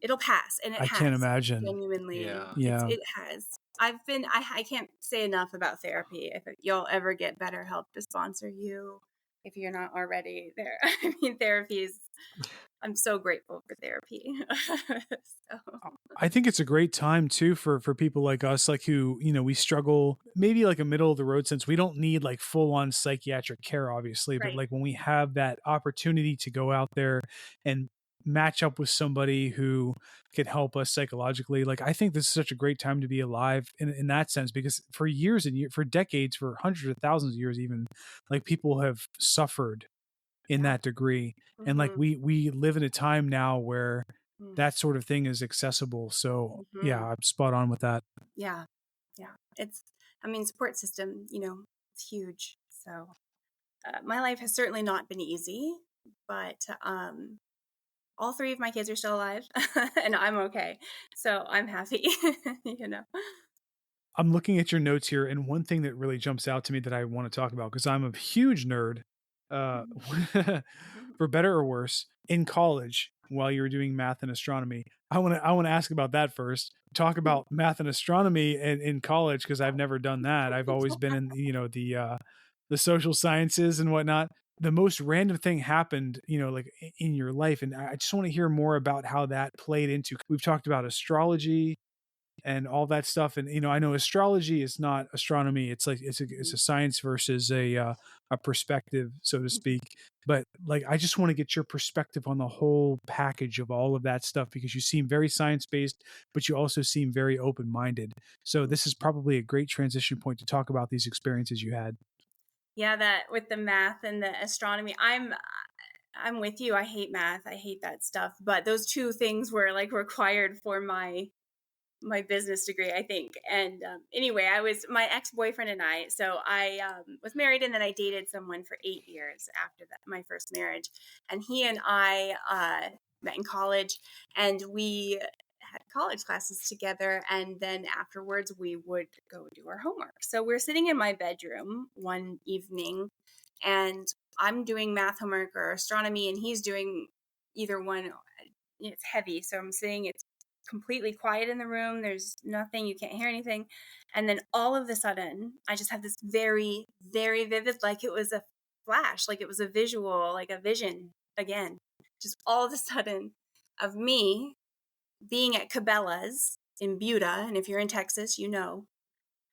it'll pass, and it I has. can't imagine. Genuinely. Yeah. It has. I can't say enough about therapy. If you'll ever get BetterHelp to sponsor you, if you're not already there. I mean, I'm so grateful for therapy. So. I think it's a great time too for people like us, like who, we struggle maybe like a middle of the road, since we don't need like full on psychiatric care, obviously, but Right. like when we have that opportunity to go out there and match up with somebody who could help us psychologically, like I think this is such a great time to be alive in that sense, because for years and for decades, for hundreds of thousands of years even, like people have suffered in that degree. And like we live in a time now where that sort of thing is accessible. So yeah, I'm spot on with that. Yeah. Support system, it's huge. So my life has certainly not been easy, but all 3 of my kids are still alive and I'm okay. So I'm happy, I'm looking at your notes here, and one thing that really jumps out to me that I want to talk about, because I'm a huge nerd, for better or worse, in college while you were doing math and astronomy. I want to ask about that first. Talk about math and astronomy in college, because I've never done that. I've always been in the social sciences and whatnot. The most random thing happened, like in your life, and I just want to hear more about how that played into. We've talked about astrology and all that stuff, and I know astrology is not astronomy. It's like it's a science versus a perspective, so to speak. But like I just want to get your perspective on the whole package of all of that stuff, because you seem very science based, but you also seem very open minded. So this is probably a great transition point to talk about these experiences you had. Yeah, that with the math and the astronomy, I'm with you. I hate math. I hate that stuff. But those 2 things were like required for my business degree, I think. And anyway, my ex-boyfriend and I, so I was married, and then I dated someone for 8 years after that, my first marriage. And he and I met in college, and we had college classes together. And then afterwards we would go do our homework. So we're sitting in my bedroom one evening, and I'm doing math homework or astronomy, and he's doing either one. It's heavy. So I'm sitting, it's completely quiet in the room. There's nothing, you can't hear anything. And then all of a sudden, I just have this very, very vivid, like it was a flash, like it was a visual, like a vision again, just all of a sudden of me being at Cabela's in Buda. And if you're in Texas,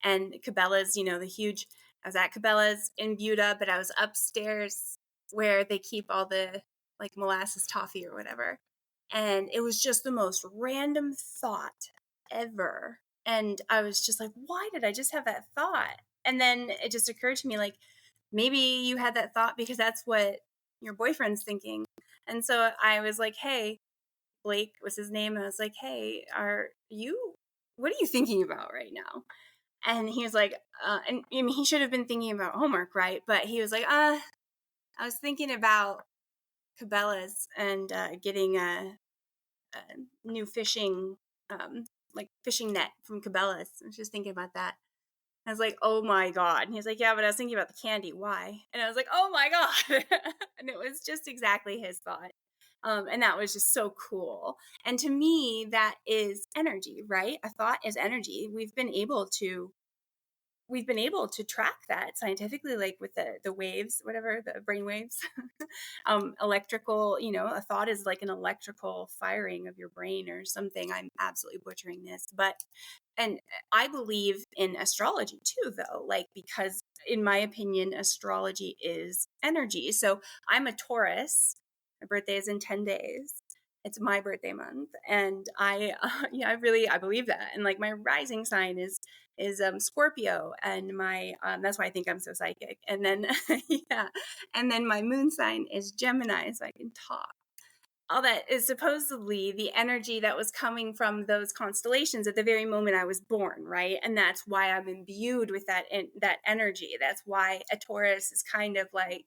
And Cabela's, I was at Cabela's in Buda, but I was upstairs where they keep all the like molasses toffee or whatever. And it was just the most random thought ever. And I was just like, why did I just have that thought? And then it just occurred to me, like, maybe you had that thought because that's what your boyfriend's thinking. And so I was like, hey, Blake was his name. And I was like, hey, what are you thinking about right now? And he was like, and I mean, he should have been thinking about homework, right? But he was like, I was thinking about Cabela's and getting a new fishing, like fishing net from Cabela's. I was just thinking about that. I was like, oh my God. And he was like, yeah, but I was thinking about the candy. Why? And I was like, oh my God. And it was just exactly his thought. And that was just so cool. And to me, that is energy, right? A thought is energy. We've been able to track that scientifically, like with the waves, whatever, the brain waves, electrical, a thought is like an electrical firing of your brain or something. I'm absolutely butchering this, and I believe in astrology too, though, like, because in my opinion, astrology is energy. So I'm a Taurus. My birthday is in 10 days. It's my birthday month. And I believe that. And like my rising sign is Scorpio, and my that's why I think I'm so psychic. And then and then my moon sign is Gemini, so I can talk. All that is supposedly the energy that was coming from those constellations at the very moment I was born, right? And that's why I'm imbued with that energy. That's why a Taurus is kind of like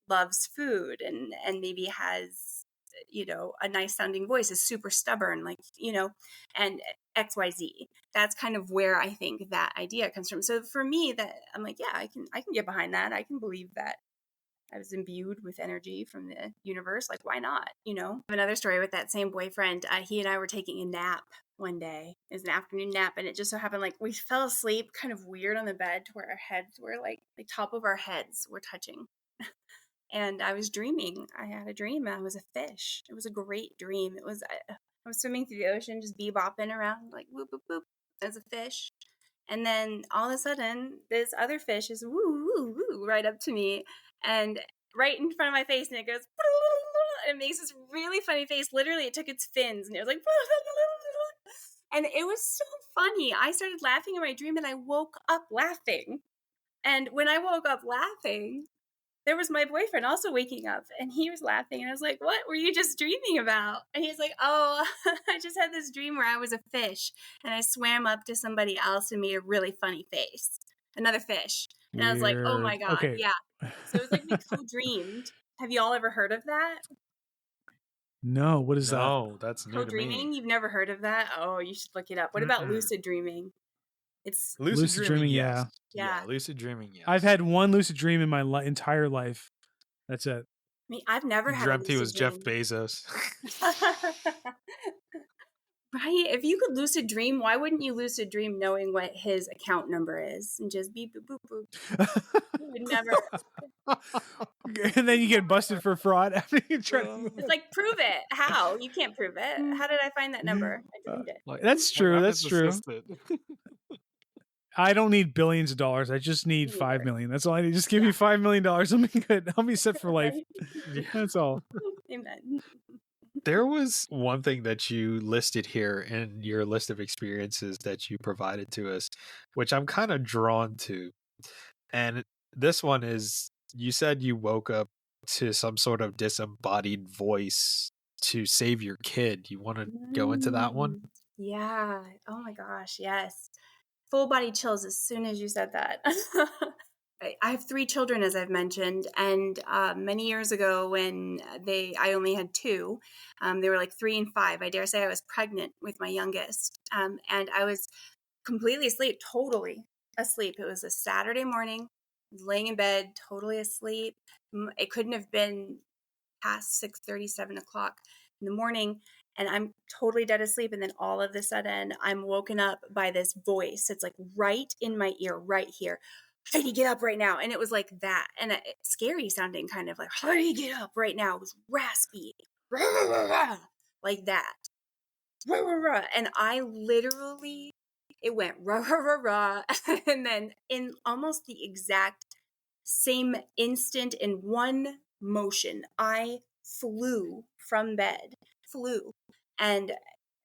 loves food and maybe has a nice sounding voice, is super stubborn, like, and XYZ. That's kind of where I think that idea comes from. So for me, that I'm like, yeah, I can get behind that. I can believe that I was imbued with energy from the universe. Like, why not? Another story with that same boyfriend. He and I were taking a nap one day. It was an afternoon nap, and it just so happened, like, we fell asleep kind of weird on the bed to where our heads were like the top of our heads were touching. And I was dreaming. I had a dream. I was a fish. It was a great dream. It was I was swimming through the ocean, just bebopping around like whoop whoop whoop as a fish. And then all of a sudden, this other fish is woo woo woo right up to me and right in front of my face, and it goes. And it makes this really funny face. Literally, it took its fins, and it was like. And it was so funny. I started laughing in my dream, and I woke up laughing. And when I woke up laughing, there was my boyfriend also waking up, and he was laughing, and I was like, what were you just dreaming about? And he's like, oh, I just had this dream where I was a fish, and I swam up to somebody else and made a really funny face. Another fish. And I was like, oh my God. Okay. Yeah. So it was like we co-dreamed. Have you all ever heard of that? No, what is that? No, that's new to Co-dreaming? me. You've never heard of that? Oh, you should look it up. What about lucid dreaming? It's Lucid dreaming, yes. Yeah. Lucid dreaming, yes. I've had one lucid dream in my entire life. That's it. I mean, I've never had dreamt a lucid he was dream. Jeff Bezos. Right? If you could lucid dream, why wouldn't you lucid dream knowing what his account number is and just beep boop boop boop? You would never. And then you get busted for fraud after you try. It's like, prove it. How? You can't prove it. How did I find that number? I dreamed it. That's true. That's true. I don't need billions of dollars. I just need 5 million. That's all I need. Just give me $5 million. I'll be good. I'll be set for life. That's all. Amen. There was one thing that you listed here in your list of experiences that you provided to us, which I'm kind of drawn to. And this one is, you said you woke up to some sort of disembodied voice to save your kid. You want to go into that one? Yeah. Oh my gosh. Yes. Full body chills as soon as you said that. I have 3 children, as I've mentioned, and many years ago when I only had 2, they were like 3 and 5. I dare say I was pregnant with my youngest, and I was completely asleep, totally asleep. It was a Saturday morning, I was laying in bed, totally asleep. It couldn't have been past 6:30, 7 o'clock in the morning, and I'm totally dead asleep. And then all of a sudden, I'm woken up by this voice. It's like right in my ear, right here. Heidi, get up right now. And it was like that. And it's scary sounding, kind of like, Heidi, get up right now. It was raspy, like that. And I literally it went rah, rah, rah, rah. And then in almost the exact same instant, in one motion, I flew from bed, and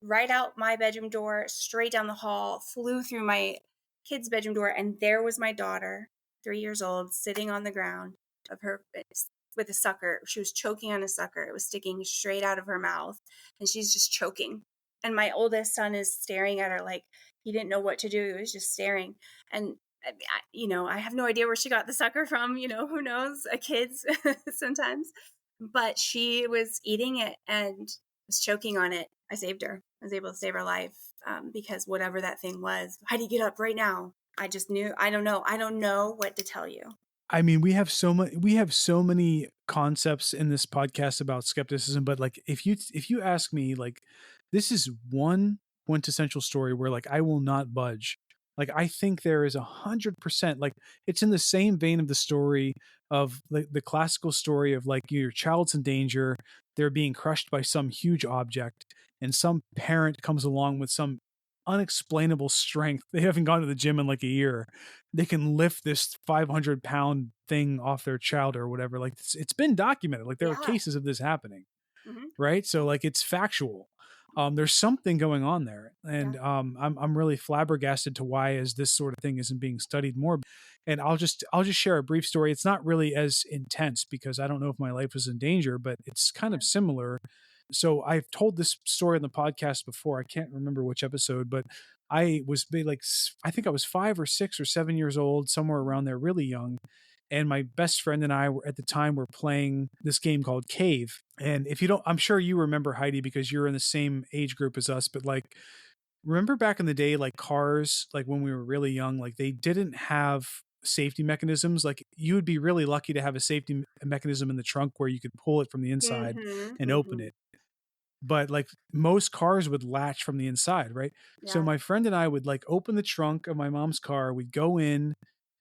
right out my bedroom door, straight down the hall, flew through my kid's bedroom door, and there was my daughter, 3 years old, sitting on the ground of her with a sucker. She was choking on a sucker. It was sticking straight out of her mouth, and she's just choking. And my oldest son is staring at her like he didn't know what to do. He was just staring. And I have no idea where she got the sucker from. Who knows? Kids sometimes. But she was eating it and was choking on it. I saved her. I was able to save her life because whatever that thing was. Heidi, get up right now. I just knew. I don't know what to tell you. I mean, we have so many concepts in this podcast about skepticism, but like if you ask me, like, this is one quintessential story where like I will not budge. Like, I think there is 100%, like, it's in the same vein of the story of the classical story of like your child's in danger, they're being crushed by some huge object, and some parent comes along with some unexplainable strength. They haven't gone to the gym in like a year. They can lift this 500-pound thing off their child or whatever. Like, it's been documented. Like, there are cases of this happening, right? So like, it's factual. There's something going on there, and I'm really flabbergasted to why as this sort of thing isn't being studied more. And I'll just share a brief story. It's not really as intense because I don't know if my life was in danger, but it's kind of similar. So I've told this story on the podcast before. I can't remember which episode, but I was I think I was 5 or 6 or 7 years old, somewhere around there, really young. And my best friend and I were at the time were playing this game called Cave. And if you don't, I'm sure you remember, Heidi, because you're in the same age group as us, but like, remember back in the day, like cars, like when we were really young, like they didn't have safety mechanisms. Like, you would be really lucky to have a safety mechanism in the trunk where you could pull it from the inside and open it. But like most cars would latch from the inside, right? Yeah. So my friend and I would like open the trunk of my mom's car, we'd go in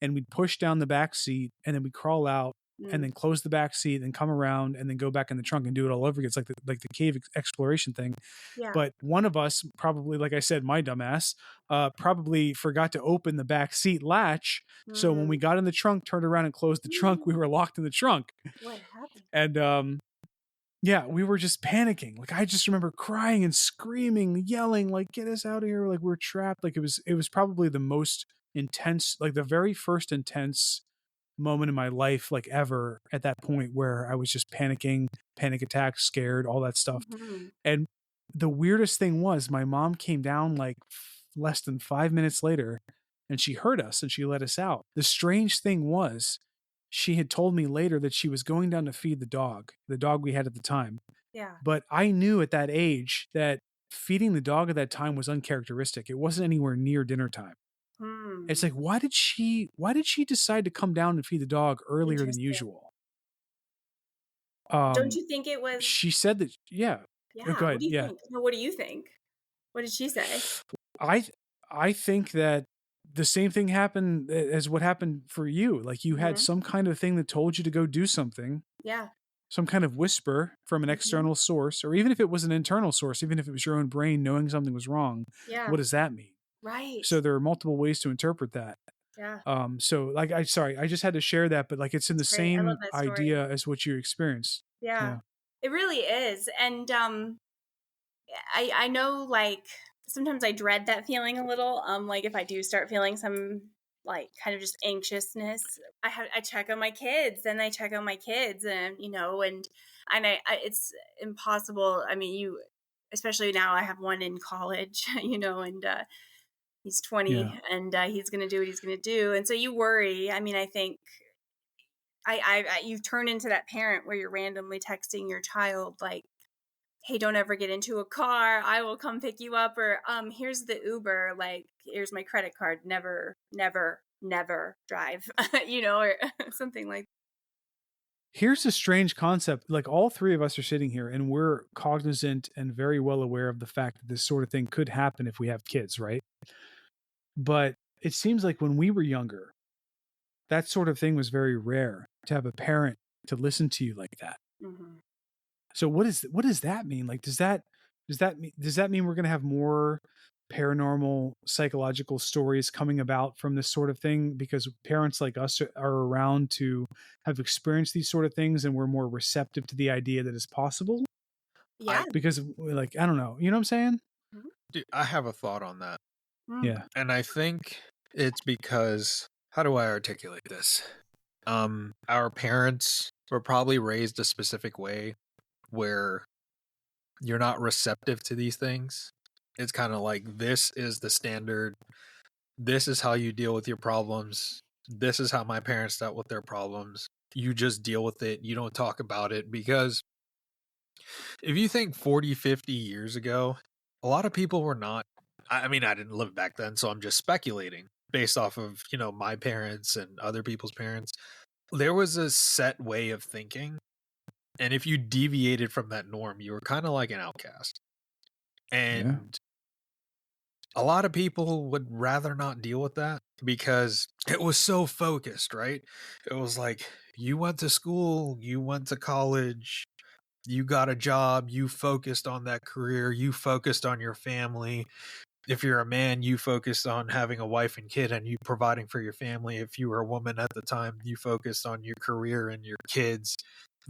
and we'd push down the back seat, and then we'd crawl out and then close the back seat and come around and then go back in the trunk and do it all over again. It's like the cave exploration thing. Yeah. But one of us probably, like I said, my dumbass, probably forgot to open the back seat latch. So when we got in the trunk, turned around and closed the trunk, we were locked in the trunk. What happened? And yeah, we were just panicking. Like, I just remember crying and screaming, yelling, like, get us out of here. Like, we're trapped. Like, it was probably the most intense, like the very first intense moment in my life, like ever, at that point where I was just panicking, panic attacks, scared, all that stuff. And the weirdest thing was my mom came down like less than 5 minutes later, and she heard us and she let us out. The strange thing was, she had told me later that she was going down to feed the dog we had at the time. Yeah. But I knew at that age that feeding the dog at that time was uncharacteristic. It wasn't anywhere near dinner time. It's like, why did she decide to come down and feed the dog earlier than usual? Don't you think it was? She said that, yeah. Yeah. Go ahead. What do you think? No, what do you think? What did she say? I think that the same thing happened as what happened for you. Like, you had some kind of thing that told you to go do something. Yeah. Some kind of whisper from an external source, or even if it was an internal source, even if it was your own brain knowing something was wrong. Yeah. What does that mean? Right. So there are multiple ways to interpret that. Yeah. So like, I just had to share that, but like, it's in the same idea as what you experienced. Yeah. It really is. And I know, like, sometimes I dread that feeling a little. Like, if I do start feeling some like kind of just anxiousness, I check on my kids, and and it's impossible. I mean, especially now, I have one in college, and he's 20 and he's going to do what he's going to do. And so you worry. I mean, I think you turn into that parent where you're randomly texting your child, like, hey, don't ever get into a car. I will come pick you up. Or here's the Uber. Like, here's my credit card. Never, never, never drive, or something like that. Here's a strange concept. Like, all three of us are sitting here and we're cognizant and very well aware of the fact that this sort of thing could happen if we have kids, right? But it seems like when we were younger, that sort of thing was very rare, to have a parent to listen to you like that. So what does that mean? Like, does that mean we're going to have more paranormal psychological stories coming about from this sort of thing, because parents like us are around to have experienced these sort of things, and we're more receptive to the idea that it's possible. Yeah. Because like, I don't know, you know what I'm saying? Dude, I have a thought on that. Yeah. And I think it's because, how do I articulate this? Our parents were probably raised a specific way where you're not receptive to these things. It's kind of like, this is the standard. This is how you deal with your problems. This is how my parents dealt with their problems. You just deal with it. You don't talk about it, because if you think 40, 50 years ago, a lot of people were not, I mean, I didn't live back then, so I'm just speculating based off of, my parents and other people's parents. There was a set way of thinking. And if you deviated from that norm, you were kind of like an outcast. And a lot of people would rather not deal with that because it was so focused, right? It was like, you went to school, you went to college, you got a job, you focused on that career, you focused on your family. If you're a man, you focused on having a wife and kid and you providing for your family. If you were a woman at the time, you focused on your career and your kids,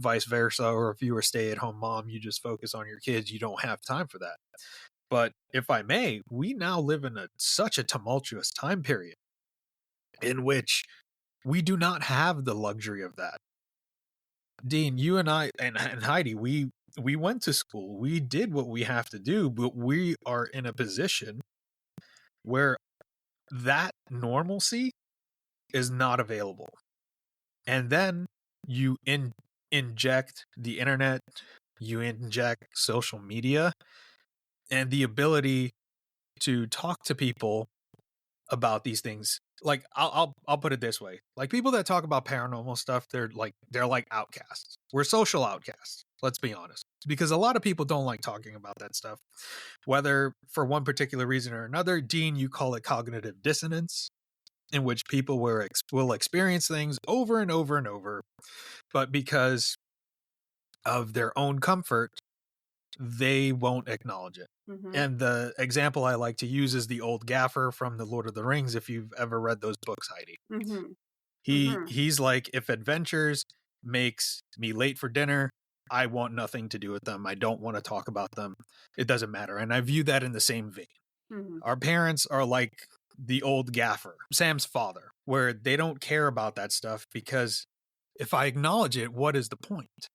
vice versa. Or if you were a stay-at-home mom, you just focus on your kids. You don't have time for that. But if I may, we now live in such a tumultuous time period in which we do not have the luxury of that. Dean, you and I and Heidi, we went to school. We did what we have to do, but we are in a position where that normalcy is not available. And then you inject the internet, you inject social media, and the ability to talk to people about these things. Like, I'll put it this way: like, people that talk about paranormal stuff, they're like outcasts. We're social outcasts. Let's be honest, because a lot of people don't like talking about that stuff, whether for one particular reason or another. Dean, you call it cognitive dissonance, in which people will experience things over and over and over, but because of their own comfort, they won't acknowledge it. And the example I like to use is the old gaffer from the Lord of the Rings. If you've ever read those books, Heidi, he's like, if adventures makes me late for dinner, I want nothing to do with them. I don't want to talk about them. It doesn't matter. And I view that in the same vein. Our parents are like the old gaffer, Sam's father, where they don't care about that stuff, because if I acknowledge it, what is the point?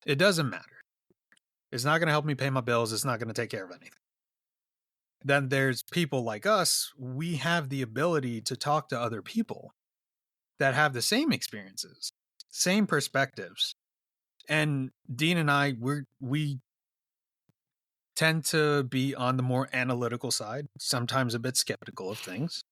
It doesn't matter. It's not going to help me pay my bills. It's not going to take care of anything. Then there's people like us. We have the ability to talk to other people that have the same experiences, same perspectives. And Dean and I, we tend to be on the more analytical side, sometimes a bit skeptical of things,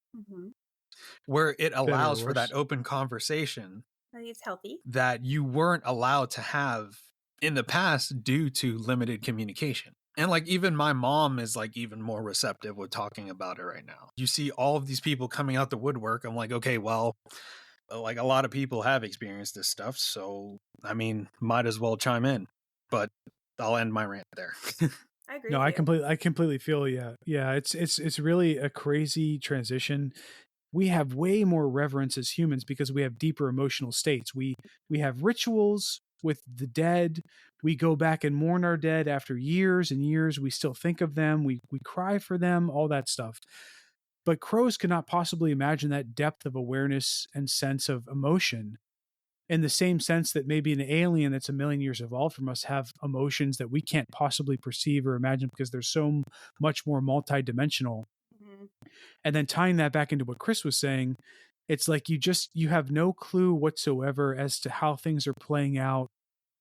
where it allows for that open conversation. I think it's healthy. That you weren't allowed to have in the past due to limited communication. And like, even my mom is like even more receptive with talking about it right now. You see all of these people coming out the woodwork. I'm like, okay, well, like, a lot of people have experienced this stuff, so I mean, might as well chime in. But I'll end my rant there. I agree. No, I completely feel yeah. It's really a crazy transition. We have way more reverence as humans because we have deeper emotional states. We have rituals with the dead. We go back and mourn our dead after years and years. We still think of them. We cry for them, all that stuff. But crows could not possibly imagine that depth of awareness and sense of emotion, in the same sense that maybe an alien that's a million years evolved from us have emotions that we can't possibly perceive or imagine because they're so much more multidimensional. And then tying that back into what Chris was saying, it's like you have no clue whatsoever as to how things are playing out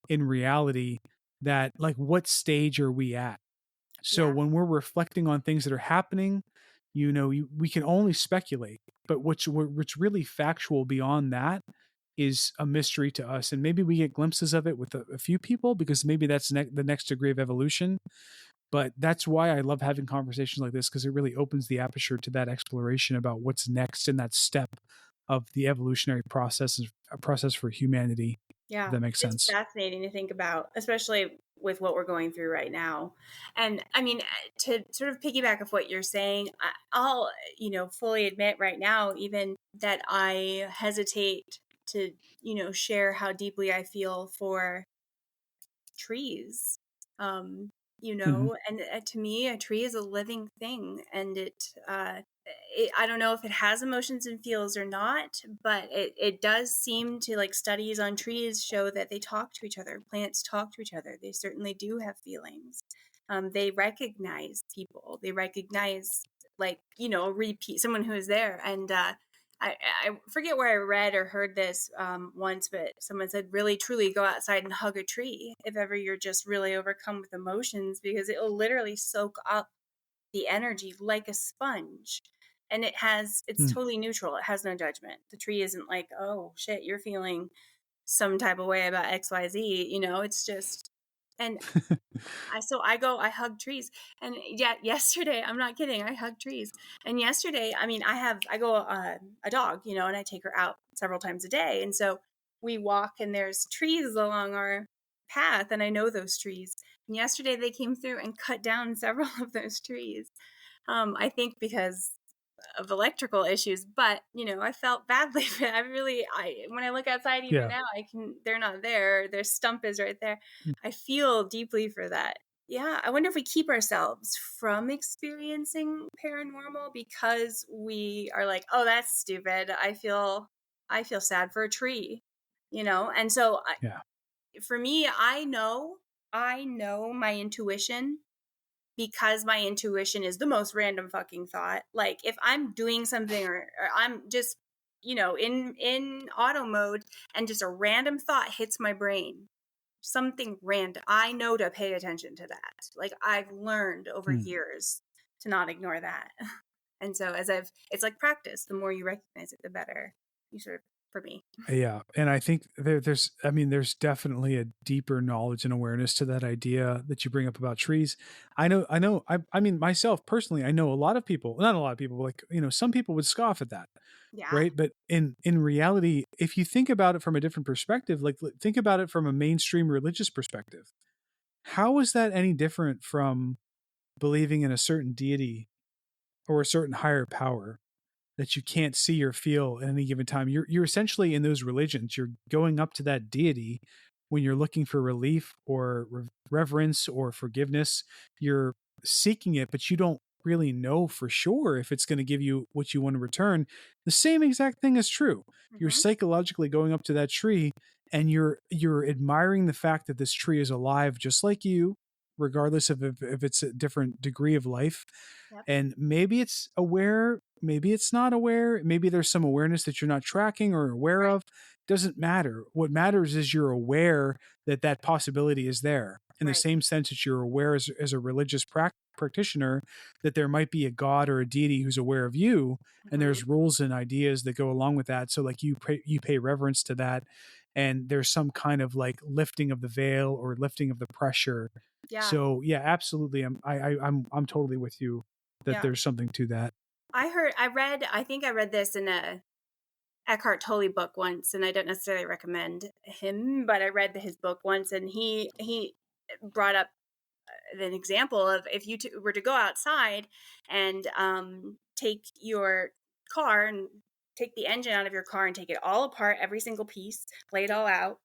in reality, that like, what stage are we at? So when we're reflecting on things that are happening, we can only speculate, but what's really factual beyond that is a mystery to us. And maybe we get glimpses of it with a few people, because maybe that's the next degree of evolution. But that's why I love having conversations like this, because it really opens the aperture to that exploration about what's next in that step of the evolutionary process, a process for humanity. Yeah, if that makes sense. It's fascinating to think about, especially with what we're going through right now. And I mean, to sort of piggyback off what you're saying, I'll, fully admit right now, even that I hesitate to, share how deeply I feel for trees. Hmm. And to me, a tree is a living thing, and I don't know if it has emotions and feels or not, but it does seem to, like, studies on trees show that they talk to each other. Plants talk to each other. They certainly do have feelings. They recognize people. They recognize, like, a repeat, someone who is there. And I forget where I read or heard this once, but someone said, really, truly go outside and hug a tree if ever you're just really overcome with emotions, because it will literally soak up the energy like a sponge. And it's totally neutral. It has no judgment. The tree isn't like, oh shit, you're feeling some type of way about XYZ. It's just, and I hug trees. And yeah, yesterday, I'm not kidding, I hug trees. And yesterday, I mean, I go a dog, and I take her out several times a day. And so we walk, and there's trees along our path, and I know those trees. And yesterday they came through and cut down several of those trees. I think because of electrical issues, but I felt badly. When I look outside even Yeah. now, they're not there. Their stump is right there. I feel deeply for that. Yeah, I wonder if we keep ourselves from experiencing paranormal because we are like, oh, that's stupid. I feel sad for a tree, And so Yeah. for me, I know my intuition, because my intuition is the most random fucking thought. Like, if I'm doing something or I'm just, in auto mode, and just a random thought hits my brain, something random, I know to pay attention to that. Like, I've learned over years to not ignore that. And so it's like practice. The more you recognize it, the better you sort of, for me. Yeah, and I think there's definitely a deeper knowledge and awareness to that idea that you bring up about trees. I mean, myself personally, I know a lot of people, not a lot of people, like, some people would scoff at that, Yeah. right? But in reality, if you think about it from a different perspective, like, think about it from a mainstream religious perspective, how is that any different from believing in a certain deity or a certain higher power that you can't see or feel at any given time? You're essentially, in those religions, you're going up to that deity when you're looking for relief or reverence or forgiveness. You're seeking it, but you don't really know for sure if it's going to give you what you want to return. The same exact thing is true. You're psychologically going up to that tree, and you're admiring the fact that this tree is alive just like you, regardless of if it's a different degree of life. Yep. And maybe it's aware, maybe it's not aware, maybe there's some awareness that you're not tracking or aware of. Doesn't matter. What matters is you're aware that that possibility is there, in the same sense that you're aware as a religious practitioner that there might be a god or a deity who's aware of you, and there's rules and ideas that go along with that. So, like, you pay reverence to that, and there's some kind of, like, lifting of the veil or lifting of the pressure. Yeah. So yeah, absolutely, I'm totally with you that there's something to that. I think I read this in a Eckhart Tolle book once, and I don't necessarily recommend him, but I read his book once, and he brought up an example of, if you were to go outside and take your car and take the engine out of your car and take it all apart, every single piece, lay it all out,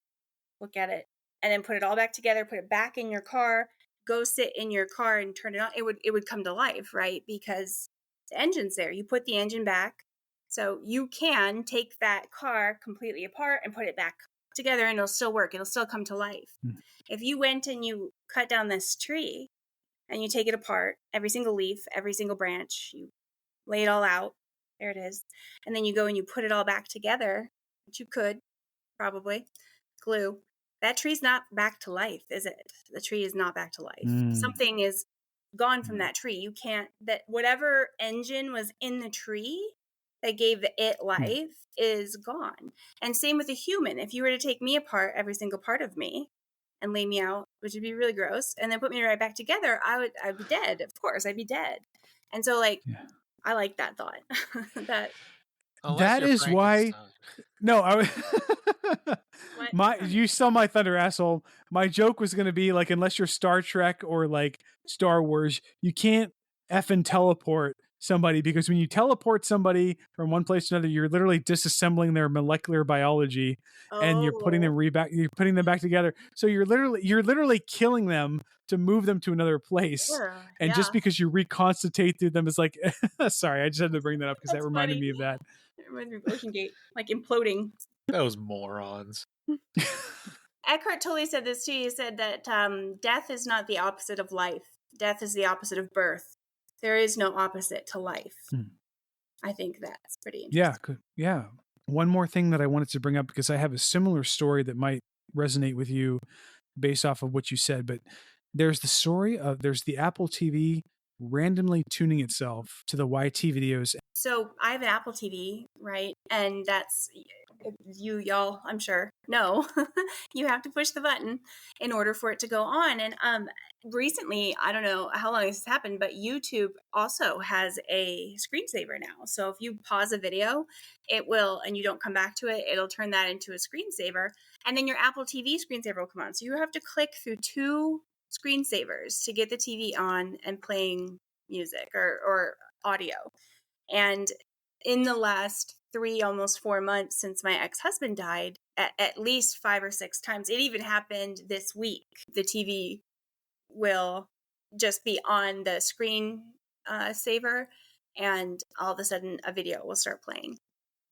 look at it, and then put it all back together, put it back in your car, go sit in your car and turn it on, it would come to life, right? Because the engine's there. You put the engine back. So you can take that car completely apart and put it back together, and it'll still work. It'll still come to life. If you went and you cut down this tree and you take it apart, every single leaf, every single branch, you lay it all out, there it is, and then you go and you put it all back together, which you could probably glue, that tree's not back to life, is it? The tree is not back to life. Something is gone from that tree. You can't, that whatever engine was in the tree that gave it life is gone. And same with a human. If you were to take me apart, every single part of me, and lay me out, which would be really gross, and then put me right back together, I'd be dead. Of course, I'd be dead. And so, like, I like that thought. that Unless That you're is why. Frankenstein. No, What? you saw my thunder, asshole. My joke was going to be like, unless you're Star Trek or like Star Wars, you can't effing teleport somebody, because when you teleport somebody from one place to another, you're literally disassembling their molecular biology and you're putting Oh, them back together. So you're literally killing them to move them to another place. And yeah. just because you reconstitute them is like, sorry, I just had to bring that up because that That's reminded funny. me of that. It reminds me of Ocean Gate, like imploding. Those morons. Eckhart Tolle said this too. He said that death is not the opposite of life. Death is the opposite of birth. There is no opposite to life. I think that's pretty interesting. Yeah. One more thing that I wanted to bring up, because I have a similar story that might resonate with you based off of what you said, but there's the story of there's the Apple TV randomly tuning itself to the YT videos. So I have an Apple TV, right? And that's y'all, I'm sure, know you have to push the button in order for it to go on. And recently, I don't know how long this has happened, but YouTube also has a screensaver now. So if you pause a video, it will, and you don't come back to it, it'll turn that into a screensaver. And then your Apple TV screensaver will come on. So you have to click through 2 screensavers to get the TV on and playing music or audio. And in the last 3, almost 4 months since my ex-husband died, at least 5 or 6 times, it even happened this week, the TV will just be on the screen saver, and all of a sudden a video will start playing.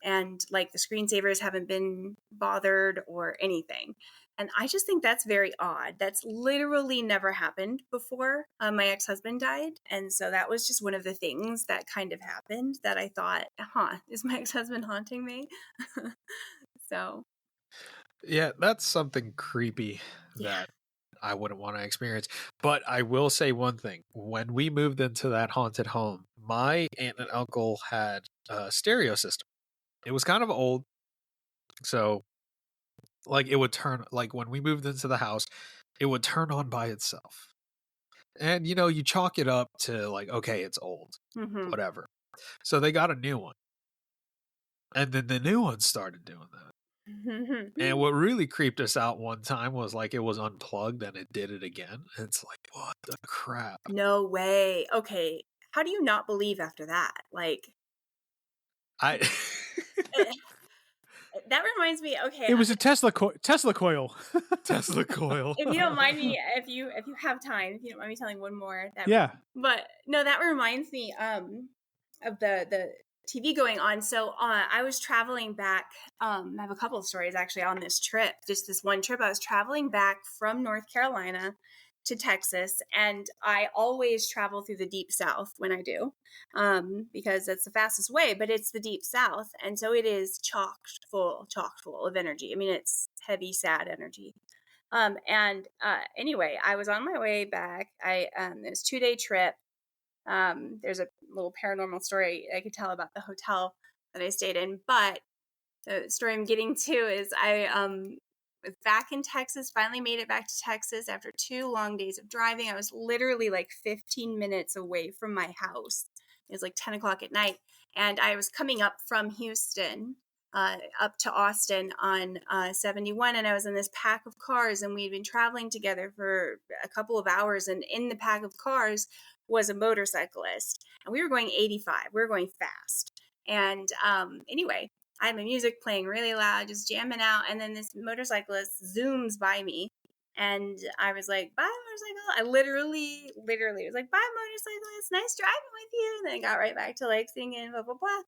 And like the screensavers haven't been bothered or anything. And I just think that's very odd. That's literally never happened before my ex-husband died. And so that was just one of the things that kind of happened that I thought, is my ex-husband haunting me? So. Yeah, that's something creepy that I wouldn't want to experience. But I will say one thing. When we moved into that haunted home, my aunt and uncle had a stereo system. It was kind of old. So, like, it would turn, like, when we moved into the house, it would turn on by itself. And, you know, you chalk it up to, like, okay, it's old, whatever. So they got a new one. And then the new one started doing that. And what really creeped us out one time was, like, it was unplugged and it did it again. It's like, what the crap? No way. Okay. How do you not believe after that? Like, that reminds me. Okay, It was a Tesla coil. Tesla coil. If you don't mind me, if you have time, if you don't mind me telling one more. Yeah. But no, that reminds me of the TV going on. So I was traveling back. I have a couple of stories actually on this trip. Just this one trip, I was traveling back from North Carolina to Texas, and I always travel through the deep south when I do, because that's the fastest way, but it's the deep south, and so it is chock full of energy. I mean, it's heavy, sad energy. Anyway, I was on my way back. It was a 2-day trip. There's a little paranormal story I could tell about the hotel that I stayed in, but the story I'm getting to is I was back in Texas, finally made it back to Texas after 2 long days of driving. I was literally like 15 minutes away from my house. It was like 10 o'clock at night. And I was coming up from Houston up to Austin on 71. And I was in this pack of cars, and we'd been traveling together for a couple of hours. And in the pack of cars was a motorcyclist. And we were going 85. We were going fast. And anyway, I had my music playing really loud, just jamming out. And then this motorcyclist zooms by me. And I was like, bye, motorcycle. I literally was like, bye, motorcyclist. Nice driving with you. And then I got right back to like singing, blah, blah, blah.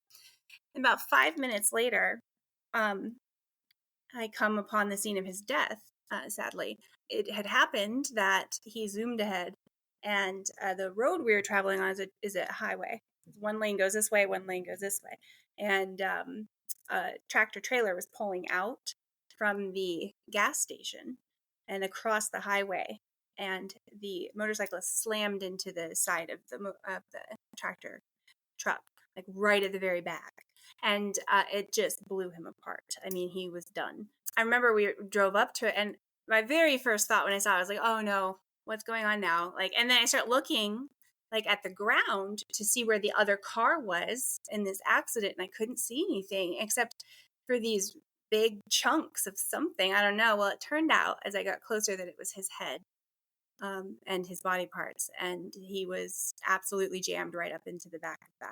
And about 5 minutes later, I come upon the scene of his death, sadly. It had happened that he zoomed ahead. And the road we were traveling on is a highway. One lane goes this way, one lane goes this way. And a tractor trailer was pulling out from the gas station and across the highway, and the motorcyclist slammed into the side of the tractor truck, like right at the very back, and it just blew him apart. I mean, he was done. I remember we drove up to it, and my very first thought when I saw it, I was like, oh no, what's going on now? Like, and then I start looking like at the ground to see where the other car was in this accident, and I couldn't see anything except for these big chunks of something. I don't know. Well, it turned out as I got closer that it was his head, and his body parts, and he was absolutely jammed right up into the back of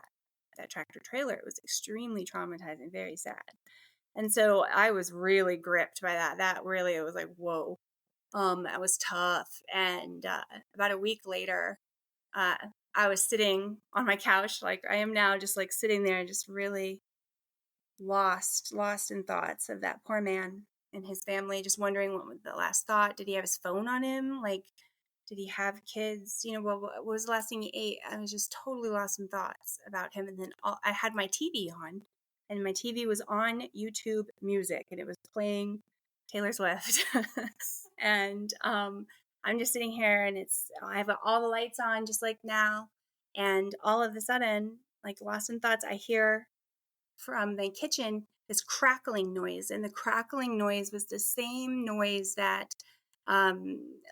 that tractor trailer. It was extremely traumatizing, very sad. And so I was really gripped by that. That really, it was like, whoa. That was tough. And about a week later, I was sitting on my couch like I am now, just like sitting there, just really lost in thoughts of that poor man and his family, just wondering what was the last thought. Did he have his phone on him? Like, did he have kids? You know, what was the last thing he ate? I was just totally lost in thoughts about him. And then I had my TV on, and my TV was on YouTube Music, and it was playing Taylor Swift. And I'm just sitting here, and I have all the lights on just like now. And all of a sudden, like lost in thoughts, I hear from the kitchen this crackling noise, and the crackling noise was the same noise that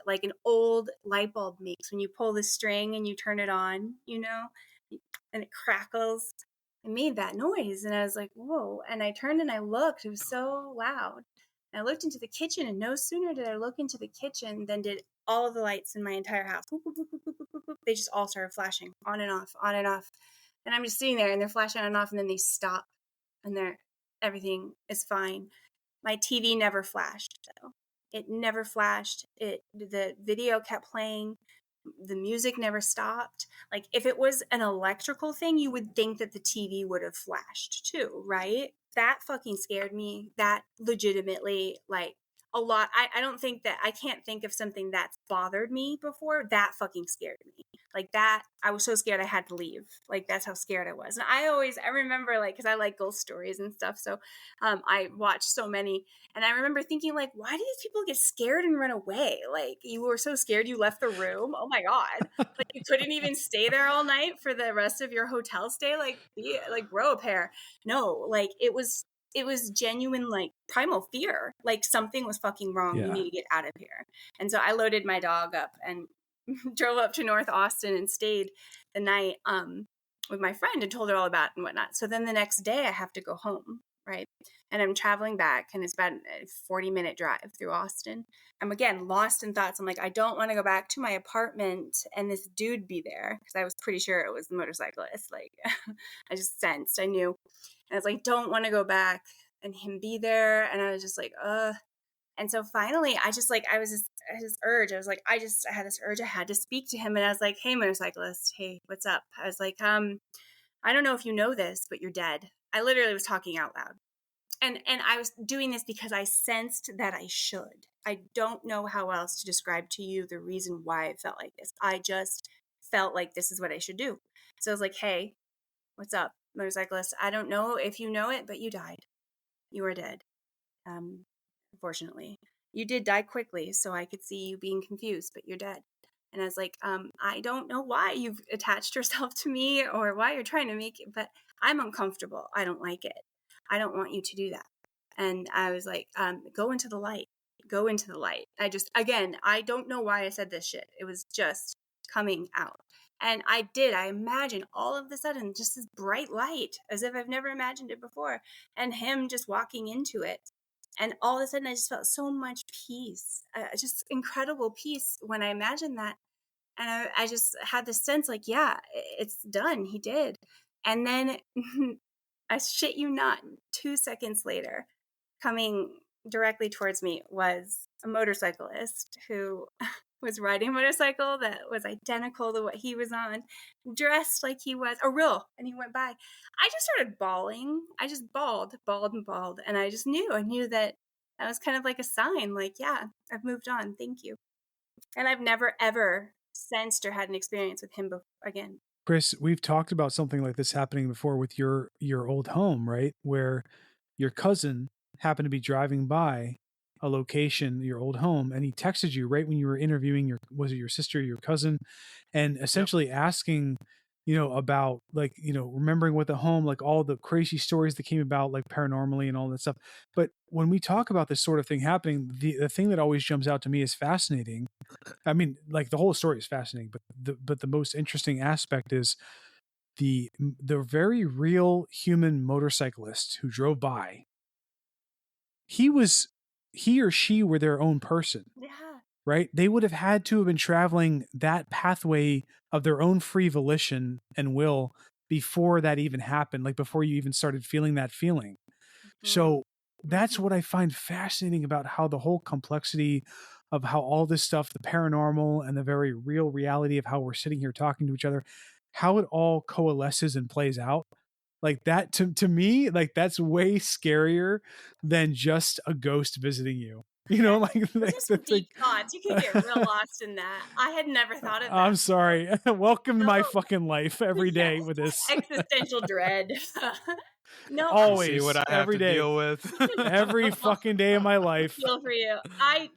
like an old light bulb makes when you pull the string and you turn it on, you know, and it crackles. It made that noise, and I was like, whoa. And I turned and I looked. It was so loud. And I looked into the kitchen, and no sooner did I look into the kitchen than did all of the lights in my entire house. Boop, boop, boop, boop, boop, boop, boop. They just all started flashing on and off, on and off. And I'm just sitting there, and they're flashing on and off, and then they stop, and everything is fine. My TV never flashed, though. It never flashed. The video kept playing. The music never stopped. Like, if it was an electrical thing, you would think that the TV would have flashed too, right? That fucking scared me. That legitimately, like, a lot. I don't think that, I can't think of something that's bothered me before. That fucking scared me. Like that, I was so scared I had to leave. Like, that's how scared I was. And I remember, like, because I like ghost stories and stuff. So I watched so many. And I remember thinking, like, why do these people get scared and run away? Like, you were so scared you left the room. Oh my God. Like, you couldn't even stay there all night for the rest of your hotel stay. Like, grow a pair. No, like, it was genuine, like, primal fear. Like, something was fucking wrong. Yeah. You need to get out of here. And so I loaded my dog up and drove up to North Austin and stayed the night with my friend and told her all about it and whatnot. So then the next day I have to go home, right? And I'm traveling back, and it's about a 40-minute drive through Austin. I'm again lost in thoughts. I'm like, I don't want to go back to my apartment and this dude be there, because I was pretty sure it was the motorcyclist. Like, I just sensed, I knew. And I was like, don't want to go back and him be there. And I was just like, And so finally, I had this urge. I had this urge. I had to speak to him. And I was like, hey, motorcyclist, hey, what's up? I was like, I don't know if you know this, but you're dead. I literally was talking out loud. And I was doing this because I sensed that I should. I don't know how else to describe to you the reason why I felt like this. I just felt like this is what I should do. So I was like, hey, what's up, motorcyclist? I don't know if you know it, but you died. You are dead. Unfortunately, you did die quickly, so I could see you being confused, but you're dead. And I was like, I don't know why you've attached yourself to me or why you're trying to make it, but I'm uncomfortable. I don't like it. I don't want you to do that. And I was like, go into the light. Go into the light. I don't know why I said this shit. It was just coming out. And I did. I imagined all of a sudden just this bright light, as if I've never imagined it before, and him just walking into it. And all of a sudden, I just felt so much peace, just incredible peace when I imagined that. And I just had this sense like, yeah, it's done. He did. And then I shit you not, 2 seconds later, coming directly towards me was a motorcyclist who was riding a motorcycle that was identical to what he was on, dressed like he was and he went by. I just started bawling. I just bawled. And I knew that was kind of like a sign, like, yeah, I've moved on. Thank you. And I've never, ever sensed or had an experience with him again. Chris, we've talked about something like this happening before with your old home, right? Where your cousin happened to be driving by a location, your old home, and he texted you right when you were interviewing was it your sister, your cousin, and essentially asking about like, remembering what the home, like all the crazy stories that came about, like paranormally and all that stuff. But when we talk about this sort of thing happening, the thing that always jumps out to me is fascinating. I mean, like the whole story is fascinating, but the most interesting aspect is the very real human motorcyclist who drove by. He or she were their own person. Yeah. Right? They would have had to have been traveling that pathway of their own free volition and will before that even happened, like before you even started feeling that feeling. So that's what I find fascinating about how the whole complexity of how all this stuff, the paranormal and the very real reality of how we're sitting here talking to each other, how it all coalesces and plays out. Like that to me, like that's way scarier than just a ghost visiting you. Like those are some deep thoughts. You can get real lost in that. I had never thought of that. I'm sorry. Welcome to my fucking life every day with this existential dread. No, always. See what I have every to day. deal with. Every fucking day of my life. I feel for you. I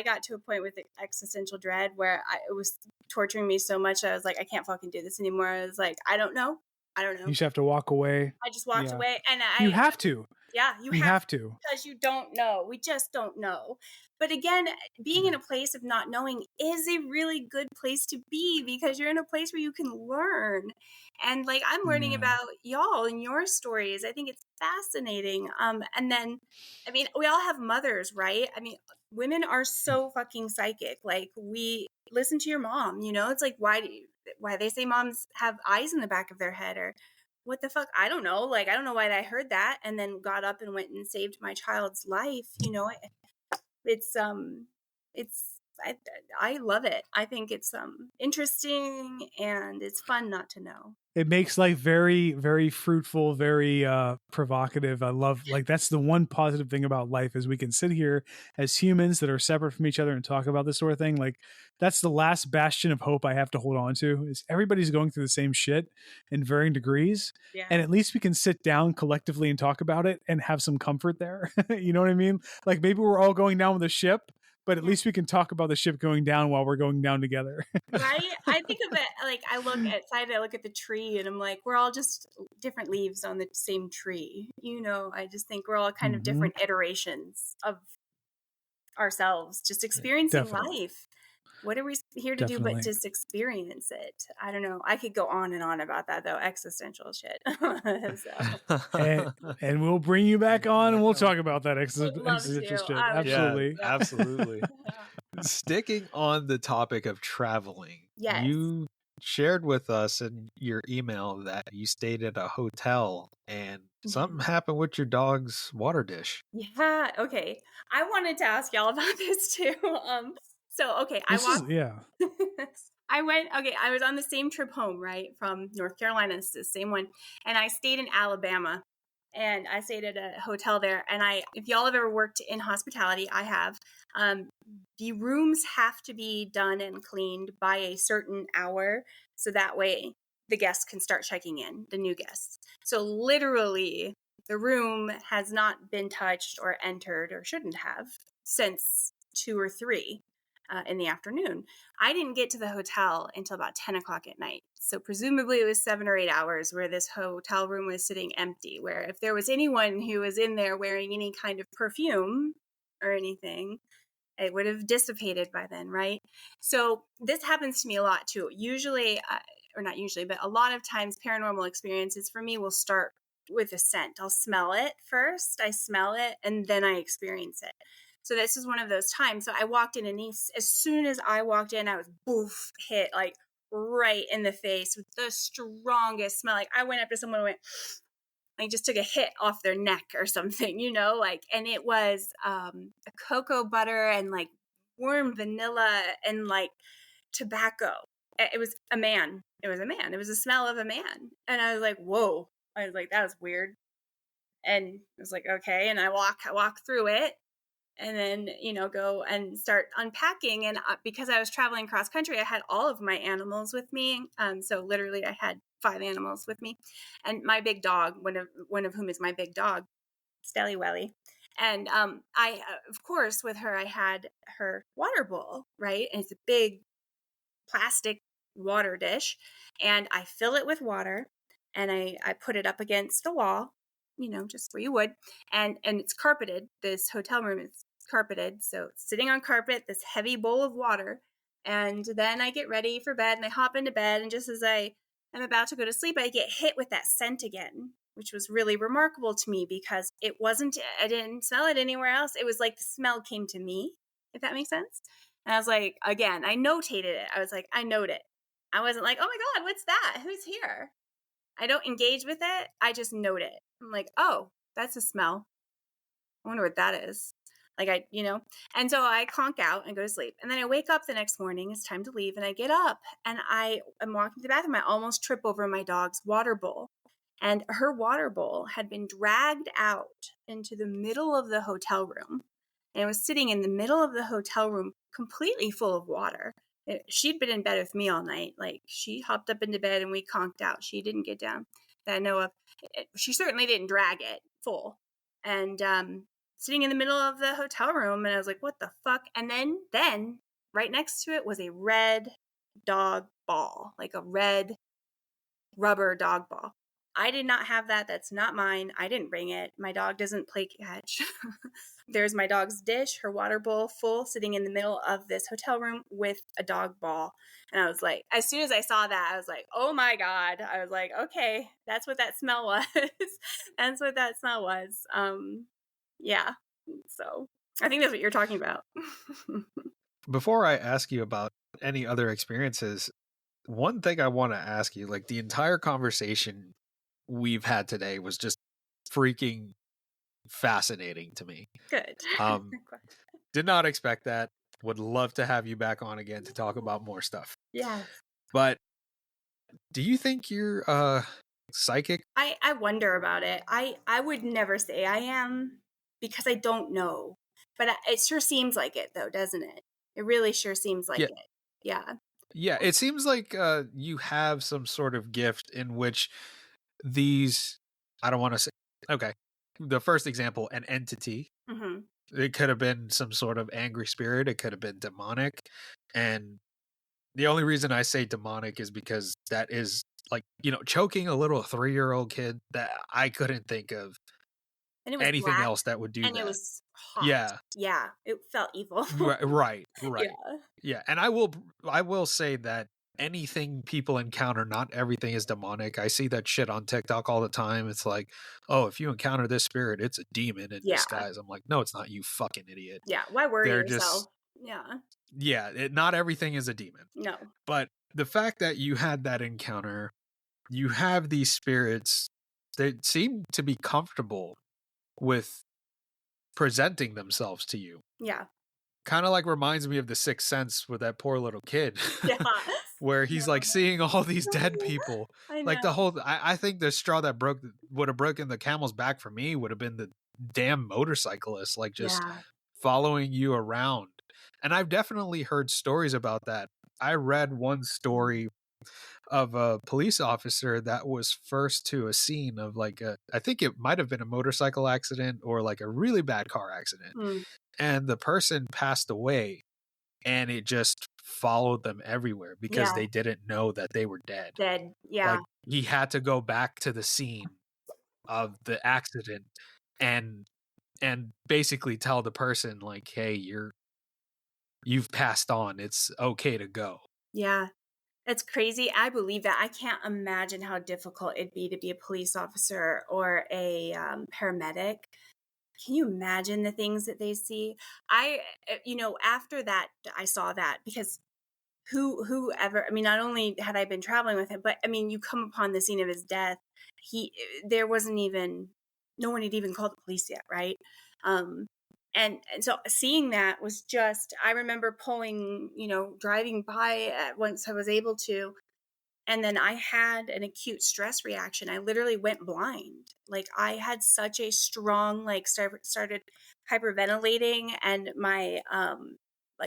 got to a point with existential dread where it was torturing me so much. I was like, I can't fucking do this anymore. I was like, I don't know. You just have to walk away. I just walked away, and you have to. Yeah, you have to, because you don't know. We just don't know. But again, being in a place of not knowing is a really good place to be, because you're in a place where you can learn. And like, I'm learning about y'all and your stories. I think it's fascinating. And then, I mean, we all have mothers, right? I mean, women are so fucking psychic. Like, we listen to your mom, it's like, why they say moms have eyes in the back of their head, or what the fuck? I don't know. Like, I don't know why I heard that and then got up and went and saved my child's life. I love it. I think it's interesting, and it's fun not to know. It makes life very, very fruitful, very provocative. I love, like, that's the one positive thing about life, is we can sit here as humans that are separate from each other and talk about this sort of thing. Like, that's the last bastion of hope I have to hold on to, is everybody's going through the same shit in varying degrees. Yeah. And at least we can sit down collectively and talk about it and have some comfort there. You know what I mean? Like, maybe we're all going down with a ship, but at least we can talk about the ship going down while we're going down together. Right? I think of it like, I look at the tree, and I'm like, we're all just different leaves on the same tree. I just think we're all kind of different iterations of ourselves, just experiencing life. What are we here to do but just experience it? I don't know. I could go on and on about that, though. Existential shit. and we'll bring you back on and we'll talk about that existential shit. Absolutely. Yeah, absolutely. Sticking on the topic of traveling, you shared with us in your email that you stayed at a hotel and something happened with your dog's water dish. Yeah. Okay. I wanted to ask y'all about this too. I was on the same trip home, right, from North Carolina. It's the same one. And I stayed in Alabama, and I stayed at a hotel there. And if y'all have ever worked in hospitality, I have, the rooms have to be done and cleaned by a certain hour. So that way the guests can start checking in, the new guests. So literally the room has not been touched or entered, or shouldn't have, since 2 or 3 in the afternoon. I didn't get to the hotel until about 10 o'clock at night. So presumably it was 7 or 8 hours where this hotel room was sitting empty, where if there was anyone who was in there wearing any kind of perfume or anything, it would have dissipated by then, right? So this happens to me a lot too. Usually, or not usually, but a lot of times paranormal experiences for me will start with a scent. I'll smell it first. I smell it and then I experience it. So this is one of those times. So I walked in, and as soon as I walked in, I was hit like right in the face with the strongest smell. Like, I went up to someone and went, I just took a hit off their neck or something, and it was a cocoa butter and like warm vanilla and like tobacco. It was a man. It was a smell of a man. And I was like, whoa. I was like, that was weird. And I was like, okay. And I walk through it. And then, go and start unpacking. And because I was traveling cross country, I had all of my animals with me. So literally I had 5 animals with me, and my big dog, one of whom is my big dog, Stelly Welly. And I, of course, with her, I had her water bowl, right? And it's a big plastic water dish, and I fill it with water, and I put it up against the wall, just where you would, and it's carpeted. This hotel room is carpeted, so it's sitting on carpet, this heavy bowl of water, and then I get ready for bed, and I hop into bed, and just as I'm about to go to sleep, I get hit with that scent again, which was really remarkable to me because I didn't smell it anywhere else. It was like the smell came to me, if that makes sense. And I was like, again, I notated it. I was like, I note it. I wasn't like, oh my God, what's that? Who's here? I don't engage with it. I just note it. I'm like, oh, that's a smell. I wonder what that is. And so I conk out and go to sleep. And then I wake up the next morning. It's time to leave. And I get up and I'm walking to the bathroom. I almost trip over my dog's water bowl. And her water bowl had been dragged out into the middle of the hotel room. And it was sitting in the middle of the hotel room, completely full of water. She'd been in bed with me all night. Like, she hopped up into bed and we conked out. She didn't get down that I know of. She certainly didn't drag it full. And sitting in the middle of the hotel room, and I was like, what the fuck? And then right next to it was a red dog ball, like a red rubber dog ball. I did not have that. That's not mine. I didn't bring it. My dog doesn't play catch. There's my dog's dish, her water bowl full, sitting in the middle of this hotel room with a dog ball. And I was like, as soon as I saw that, I was like, oh my God. I was like, okay, that's what that smell was. That's what that smell was. Yeah. So I think that's what you're talking about. Before I ask you about any other experiences, one thing I want to ask you, like, the entire conversation we've had today was just freaking fascinating to me. Good. Did not expect that. Would love to have you back on again to talk about more stuff. Yes. But do you think you're psychic? I wonder about it. I would never say I am because I don't know. But it sure seems like it, though, doesn't it? It really sure seems like it. Yeah. Yeah, it seems like you have some sort of gift in which these, I don't want to say, okay, the first example, an entity. Mm-hmm. It could have been some sort of angry spirit. It could have been demonic. And the only reason I say demonic is because that is like, choking a little 3-year-old kid, that I couldn't think of anything black, else that would do and that. It was hot. Yeah. It felt evil. Right. Yeah. And I will say that anything people encounter, not everything is demonic. I see that shit on TikTok all the time. It's like, oh, if you encounter this spirit, it's a demon in disguise. I'm like, no, it's not, you fucking idiot. Yeah. Why worry yourself? Not everything is a demon. No. But the fact that you had that encounter, you have these spirits that seem to be comfortable with presenting themselves to you. Yeah. Kind of like reminds me of The Sixth Sense with that poor little kid. Yeah. Where he's like seeing all these dead people. I know. Like I think the straw that would have broken the camel's back for me would have been the damn motorcyclist, like just following you around. And I've definitely heard stories about that. I read one story of a police officer that was first to a scene of like I think it might have been a motorcycle accident or like a really bad car accident. And the person passed away and it just followed them everywhere because they didn't know that they were dead. Yeah. Like, he had to go back to the scene of the accident and basically tell the person like, hey, you've passed on. It's okay to go. Yeah. That's crazy. I believe that. I can't imagine how difficult it'd be to be a police officer or a paramedic. Can you imagine the things that they see? After that, I saw that because whoever, I mean, not only had I been traveling with him, but I mean, you come upon the scene of his death. No one had even called the police yet. Right. And so seeing that was just, I remember pulling, driving by once I was able to, and then I had an acute stress reaction. I literally went blind. Like, I had such a strong, started hyperventilating, and my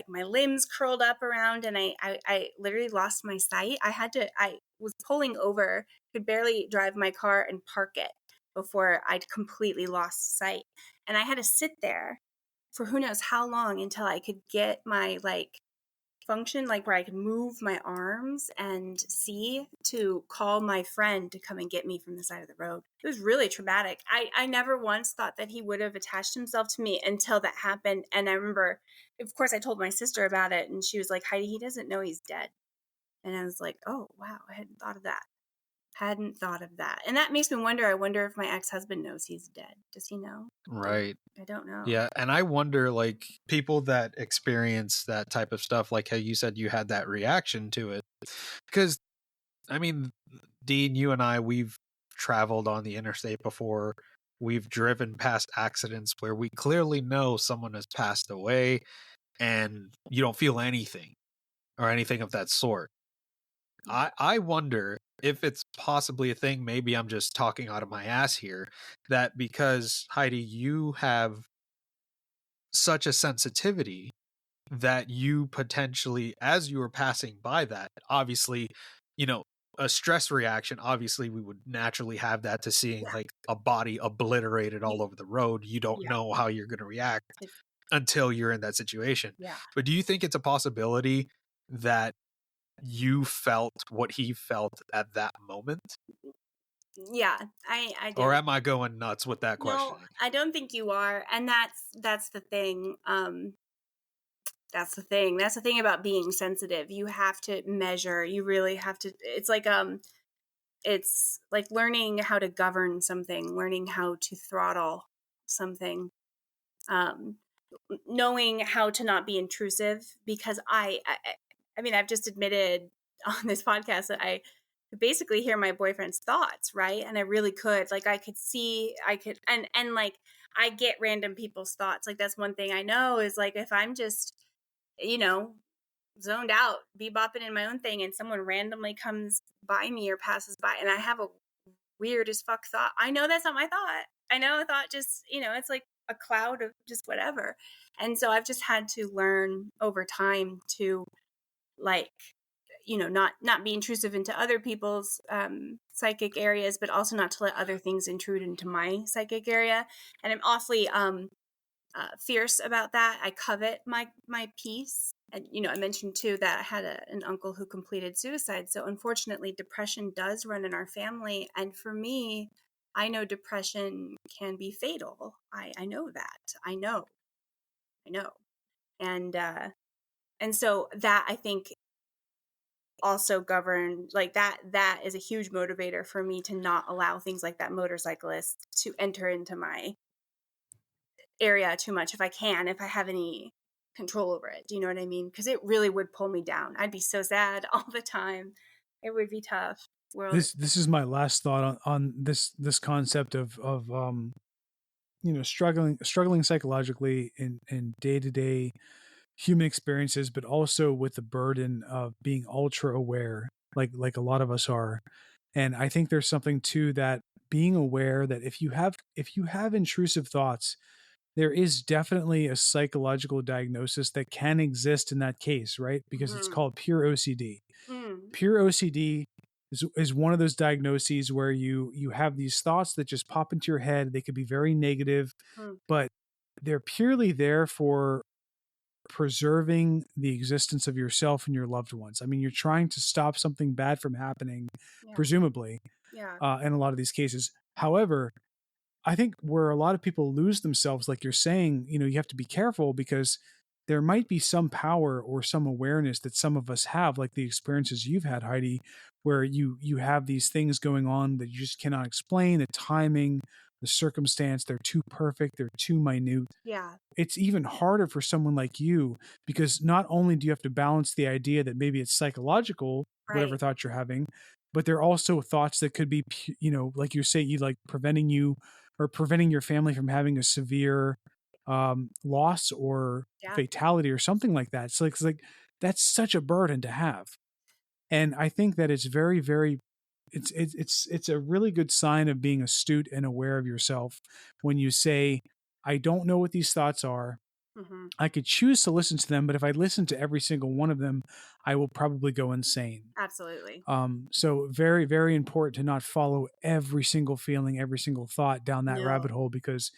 my limbs curled up around, and I literally lost my sight. I was pulling over, could barely drive my car and park it before I'd completely lost sight. And I had to sit there for who knows how long until I could get my function, like where I could move my arms and see, to call my friend to come and get me from the side of the road. It was really traumatic. I never once thought that he would have attached himself to me until that happened. And I remember, of course, I told my sister about it, and she was like, Heidi, he doesn't know he's dead. And I was like, oh, wow, I hadn't thought of that. And that makes me wonder. I wonder if my ex-husband knows he's dead. Does he know? Right. I don't know. Yeah. And I wonder, like, people that experience that type of stuff, like how you said you had that reaction to it. Because, I mean, Dean, you and I, we've traveled on the interstate before. We've driven past accidents where we clearly know someone has passed away and you don't feel anything or anything of that sort. I wonder if it's possibly a thing, maybe I'm just talking out of my ass here, that because, Heidi, you have such a sensitivity that you potentially, as you were passing by that, obviously, a stress reaction, obviously we would naturally have that to seeing like a body obliterated all over the road. You don't know how you're going to react until you're in that situation. Yeah. But do you think it's a possibility that you felt what he felt at that moment? Yeah, I do. Or am I going nuts with that question? No, I don't think you are. And that's the thing. That's the thing. That's the thing about being sensitive. You have to measure. You really have to. It's like learning how to govern something, learning how to throttle something, knowing how to not be intrusive. Because I mean, I've just admitted on this podcast that I could basically hear my boyfriend's thoughts, right? And I really could. Like, I could see, and like, I get random people's thoughts. Like, that's one thing I know is, like, if I'm just, zoned out, bebopping in my own thing, and someone randomly comes by me or passes by, and I have a weird as fuck thought, I know that's not my thought. I know a thought just, it's like a cloud of just whatever. And so I've just had to learn over time to, like, not be intrusive into other people's psychic areas, but also not to let other things intrude into my psychic area. And I'm awfully fierce about that. I covet my peace. And, I mentioned too that I had an uncle who completed suicide. So unfortunately, depression does run in our family. And for me, I know depression can be fatal. I know that. I know. And so that, I think, also govern, like, that is a huge motivator for me to not allow things like that motorcyclist to enter into my area too much if I have any control over it. Do you know what I mean? Because it really would pull me down. I'd be so sad all the time. It would be tough. This is my last thought on this concept of struggling psychologically in day-to-day human experiences, but also with the burden of being ultra aware, like a lot of us are. And I think there's something to that, being aware that if you have intrusive thoughts, there is definitely a psychological diagnosis that can exist in that case, right? Because it's called pure OCD. Pure OCD is one of those diagnoses where you have these thoughts that just pop into your head. They could be very negative, but they're purely there for preserving the existence of yourself and your loved ones. I mean, you're trying to stop something bad from happening, presumably, in a lot of these cases. However, I think where a lot of people lose themselves, like you're saying, you have to be careful, because there might be some power or some awareness that some of us have, like the experiences you've had, Heidi, where you have these things going on that you just cannot explain, the timing, the circumstance, they're too perfect, they're too minute. Yeah. It's even harder for someone like you, because not only do you have to balance the idea that maybe it's psychological, whatever thought you're having, but there are also thoughts that could be, like you say, preventing your family from having a severe loss or fatality or something like that. So it's like that's such a burden to have. And I think that it's very, very, it's a really good sign of being astute and aware of yourself when you say, I don't know what these thoughts are. I could choose to listen to them, but if I listen to every single one of them, I will probably go insane. Absolutely. So very, very important to not follow every single feeling, every single thought down that rabbit hole, because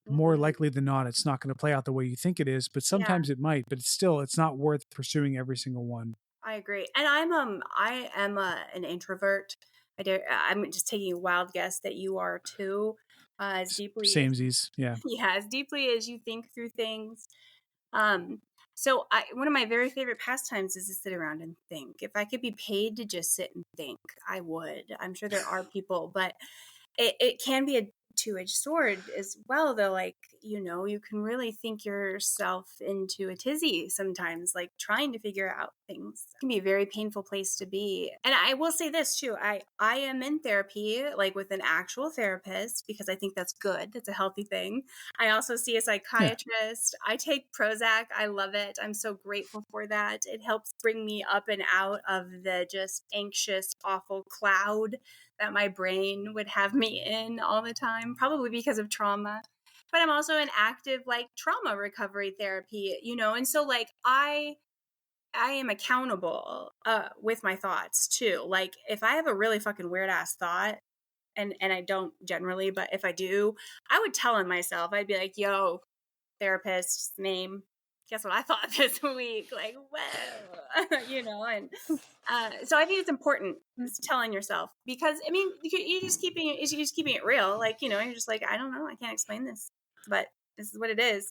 more likely than not, it's not going to play out the way you think it is, but sometimes it might, but it's not worth pursuing every single one. I agree. And I am an introvert. I'm just taking a wild guess that you are too, as deeply Samesies. Yeah. Yeah, as deeply as you think through things. So one of my very favorite pastimes is to sit around and think. If I could be paid to just sit and think, I would. I'm sure there are people, but it can be a two-edged sword as well, though. Like, you can really think yourself into a tizzy sometimes, like trying to figure out things. It can be a very painful place to be. And I will say this too, I am in therapy, like with an actual therapist, because I think that's good. That's a healthy thing. I also see a psychiatrist. I take Prozac. I love it. I'm so grateful for that. It helps bring me up and out of the just anxious, awful cloud that my brain would have me in all the time, probably because of trauma. But I'm also in active like trauma recovery therapy, and so like I am accountable with my thoughts too. Like if I have a really fucking weird ass thought, and I don't generally, but if I do, I would tell on myself. I'd be like, yo, therapist's name, guess what I thought this week? Like, whoa, and so I think it's important telling yourself, because I mean, you're just keeping it real. Like, you're just like, I don't know, I can't explain this, but this is what it is.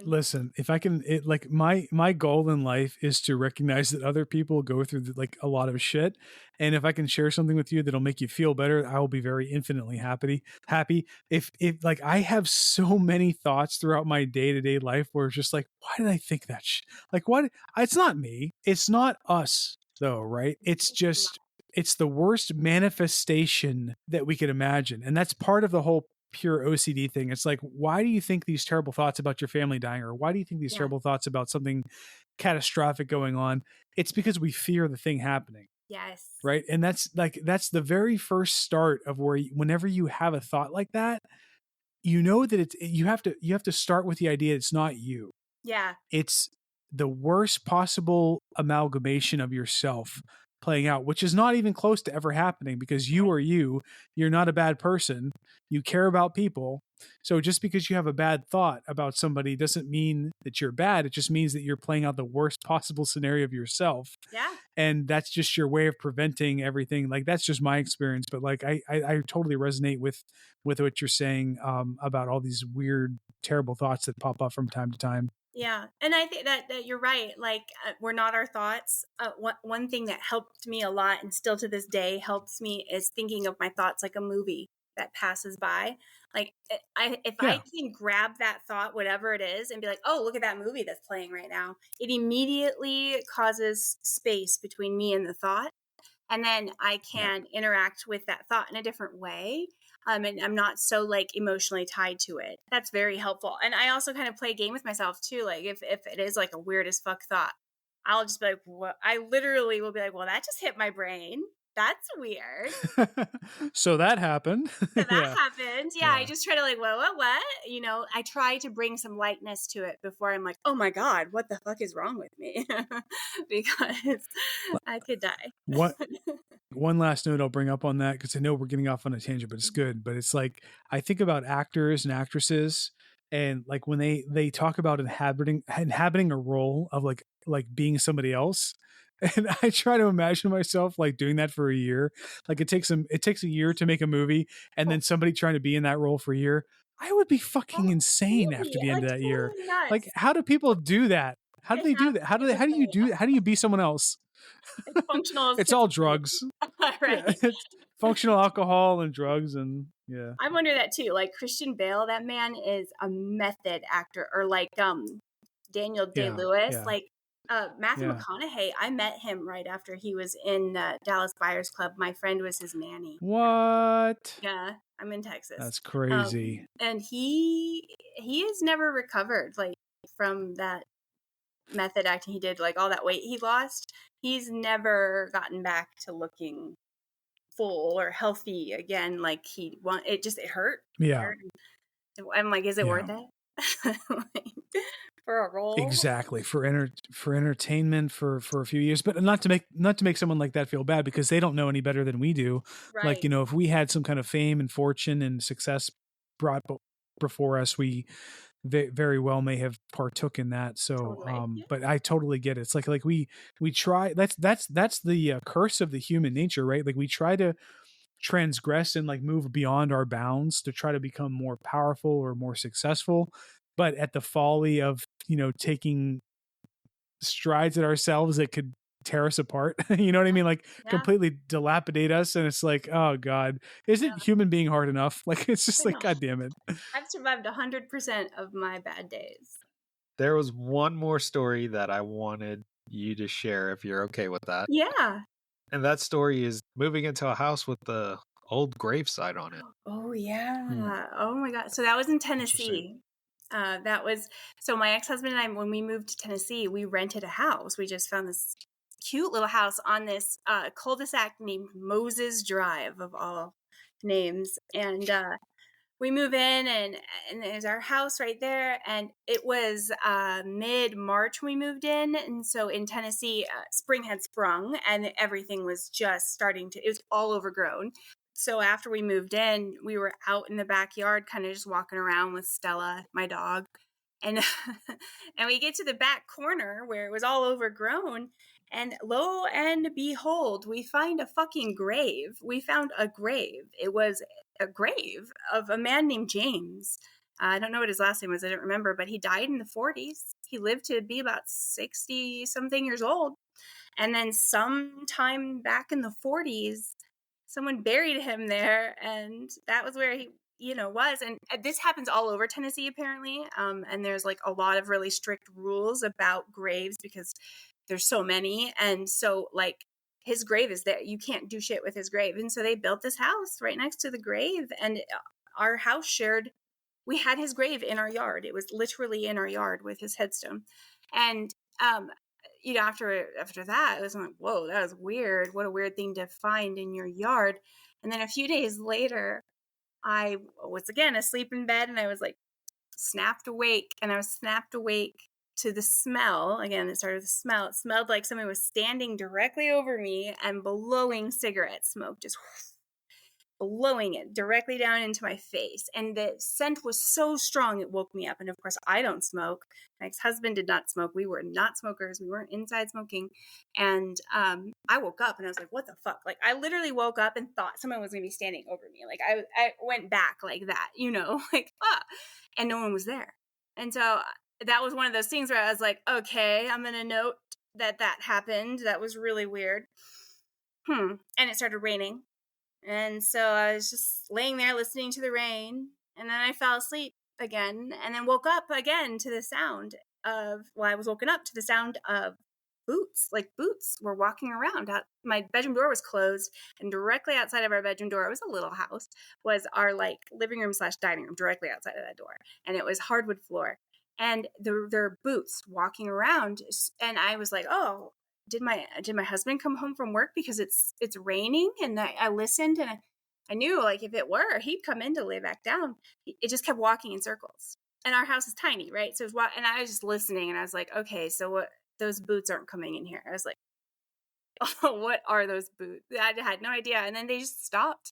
Listen, if I can, like my goal in life is to recognize that other people go through like a lot of shit, and if I can share something with you that'll make you feel better, I will be very infinitely happy. If like I have so many thoughts throughout my day-to-day life where it's just like, why did I think that like what? It's not me, it's not us though, right? It's the worst manifestation that we could imagine, and that's part of the whole pure OCD thing. It's like, why do you think these terrible thoughts about your family dying, or why do you think these terrible thoughts about something catastrophic going on? It's because we fear the thing happening. Yes. Right. And that's the very first start of where whenever you have a thought like that, that you have to start with the idea it's not you. Yeah. It's the worst possible amalgamation of yourself playing out, which is not even close to ever happening, because you're not a bad person. You care about people. So just because you have a bad thought about somebody doesn't mean that you're bad. It just means that you're playing out the worst possible scenario of yourself. Yeah. And that's just your way of preventing everything. Like, that's just my experience. But like, I totally resonate with what you're saying about all these weird, terrible thoughts that pop up from time to time. Yeah. And I think that you're right. Like, we're not our thoughts. One thing that helped me a lot, and still to this day helps me, is thinking of my thoughts like a movie that passes by. Like, if I can grab that thought, whatever it is, and be like, oh, look at that movie that's playing right now, it immediately causes space between me and the thought. And then I can interact with that thought in a different way. And I'm not so like emotionally tied to it. That's very helpful. And I also kind of play a game with myself too. Like if it is like a weird as fuck thought, I'll just be like, what? I literally will be like, well, that just hit my brain. That's weird. So that happened. Happened. Yeah. I just try to like, what? I try to bring some lightness to it before I'm like, oh my God, what the fuck is wrong with me? Because I could die. One last note I'll bring up on that, because I know we're getting off on a tangent, but it's good. But it's like, I think about actors and actresses, and like when they talk about inhabiting a role of like being somebody else. And I try to imagine myself like doing that for a year. Like it takes a year to make a movie, and then somebody trying to be in that role for a year. I would be fucking insane after the end of that year. Nuts. Like, how do people do that? How do they do that? How do you be someone else? It's functional. It's all drugs. Right. Yeah, it's functional alcohol and drugs, and I wonder that too. Like Christian Bale, that man is a method actor, or like Daniel Day-Lewis. Yeah. Like Matthew McConaughey, I met him right after he was in Dallas Buyers Club. My friend was his nanny. What? Yeah, I'm in Texas. That's crazy. And he has never recovered like from that method acting he did, like all that weight he lost. He's never gotten back to looking full or healthy again. Like it hurt. Yeah. I'm like, is it worth it? Like, for a role? Exactly. For entertainment for a few years, but not to make someone like that feel bad, because they don't know any better than we do. Right. Like, if we had some kind of fame and fortune and success brought before us, we very well may have partook in that. So, Totally. but I totally get it. It's like we try, that's the curse of the human nature, right? Like we try to transgress and like move beyond our bounds to try to become more powerful or more successful, but at the folly of, taking strides at ourselves that could tear us apart. You know what I mean? Like Yeah. completely dilapidate us. And it's like, oh God, isn't human being hard enough? Like, it's just like, God damn it. I've survived 100% of my bad days. There was one more story that I wanted you to share, if you're okay with that. Yeah. And that story is moving into a house with the old gravesite on it. Oh yeah. Oh my God. So that was in Tennessee. So my ex-husband and I, when we moved to Tennessee, we rented a house. We just found this cute little house on this cul-de-sac named Moses Drive, of all names. And we move in, and there's our house right there. And it was mid-March we moved in. And so in Tennessee, spring had sprung and everything was just it was all overgrown. So after we moved in, we were out in the backyard, kind of just walking around with Stella, my dog. And and we get to the back corner where it was all overgrown. And lo and behold, we find a fucking grave. We found a grave. It was a grave of a man named James. I don't know what his last name was. I don't remember, but he died in the 40s. He lived to be about 60 something years old. And then sometime back in the 40s, someone buried him there, and that was where he was. And this happens all over Tennessee apparently, and there's like a lot of really strict rules about graves because there's so many. And so like his grave is there, you can't do shit with his grave. And so they built this house right next to the grave, and our house we had his grave in our yard. It was literally in our yard with his headstone. And after that, it was like, whoa, that was weird. What a weird thing to find in your yard. And then a few days later, I was again asleep in bed, and I was like snapped awake, and I was snapped awake to the smell. Again, it started with the smell. It smelled like someone was standing directly over me and blowing cigarette smoke, just blowing it directly down into my face. And the scent was so strong, it woke me up. And of course, I don't smoke. My ex-husband did not smoke. We were not smokers. We weren't inside smoking. And I woke up and I was like, what the fuck? Like, I literally woke up and thought someone was going to be standing over me. Like, I went back like that, like, and no one was there. And so that was one of those things where I was like, okay, I'm going to note that happened. That was really weird. And it started raining. And so I was just laying there listening to the rain, and then I fell asleep again, and then woke up again to the sound of, I was woken up to the sound of boots. Like boots were walking around. My bedroom door was closed, and directly outside of our bedroom door, it was a little house, was our like living room / dining room, directly outside of that door. And it was hardwood floor. And there are boots walking around. And I was like, oh, did my husband come home from work because it's raining? And I listened, and I knew like if it were, he'd come in to lay back down. It just kept walking in circles, and our house is tiny, right? So and I was just listening, and I was like, okay, so what? Those boots aren't coming in here. I was like, oh, what are those boots? I had no idea, and then they just stopped.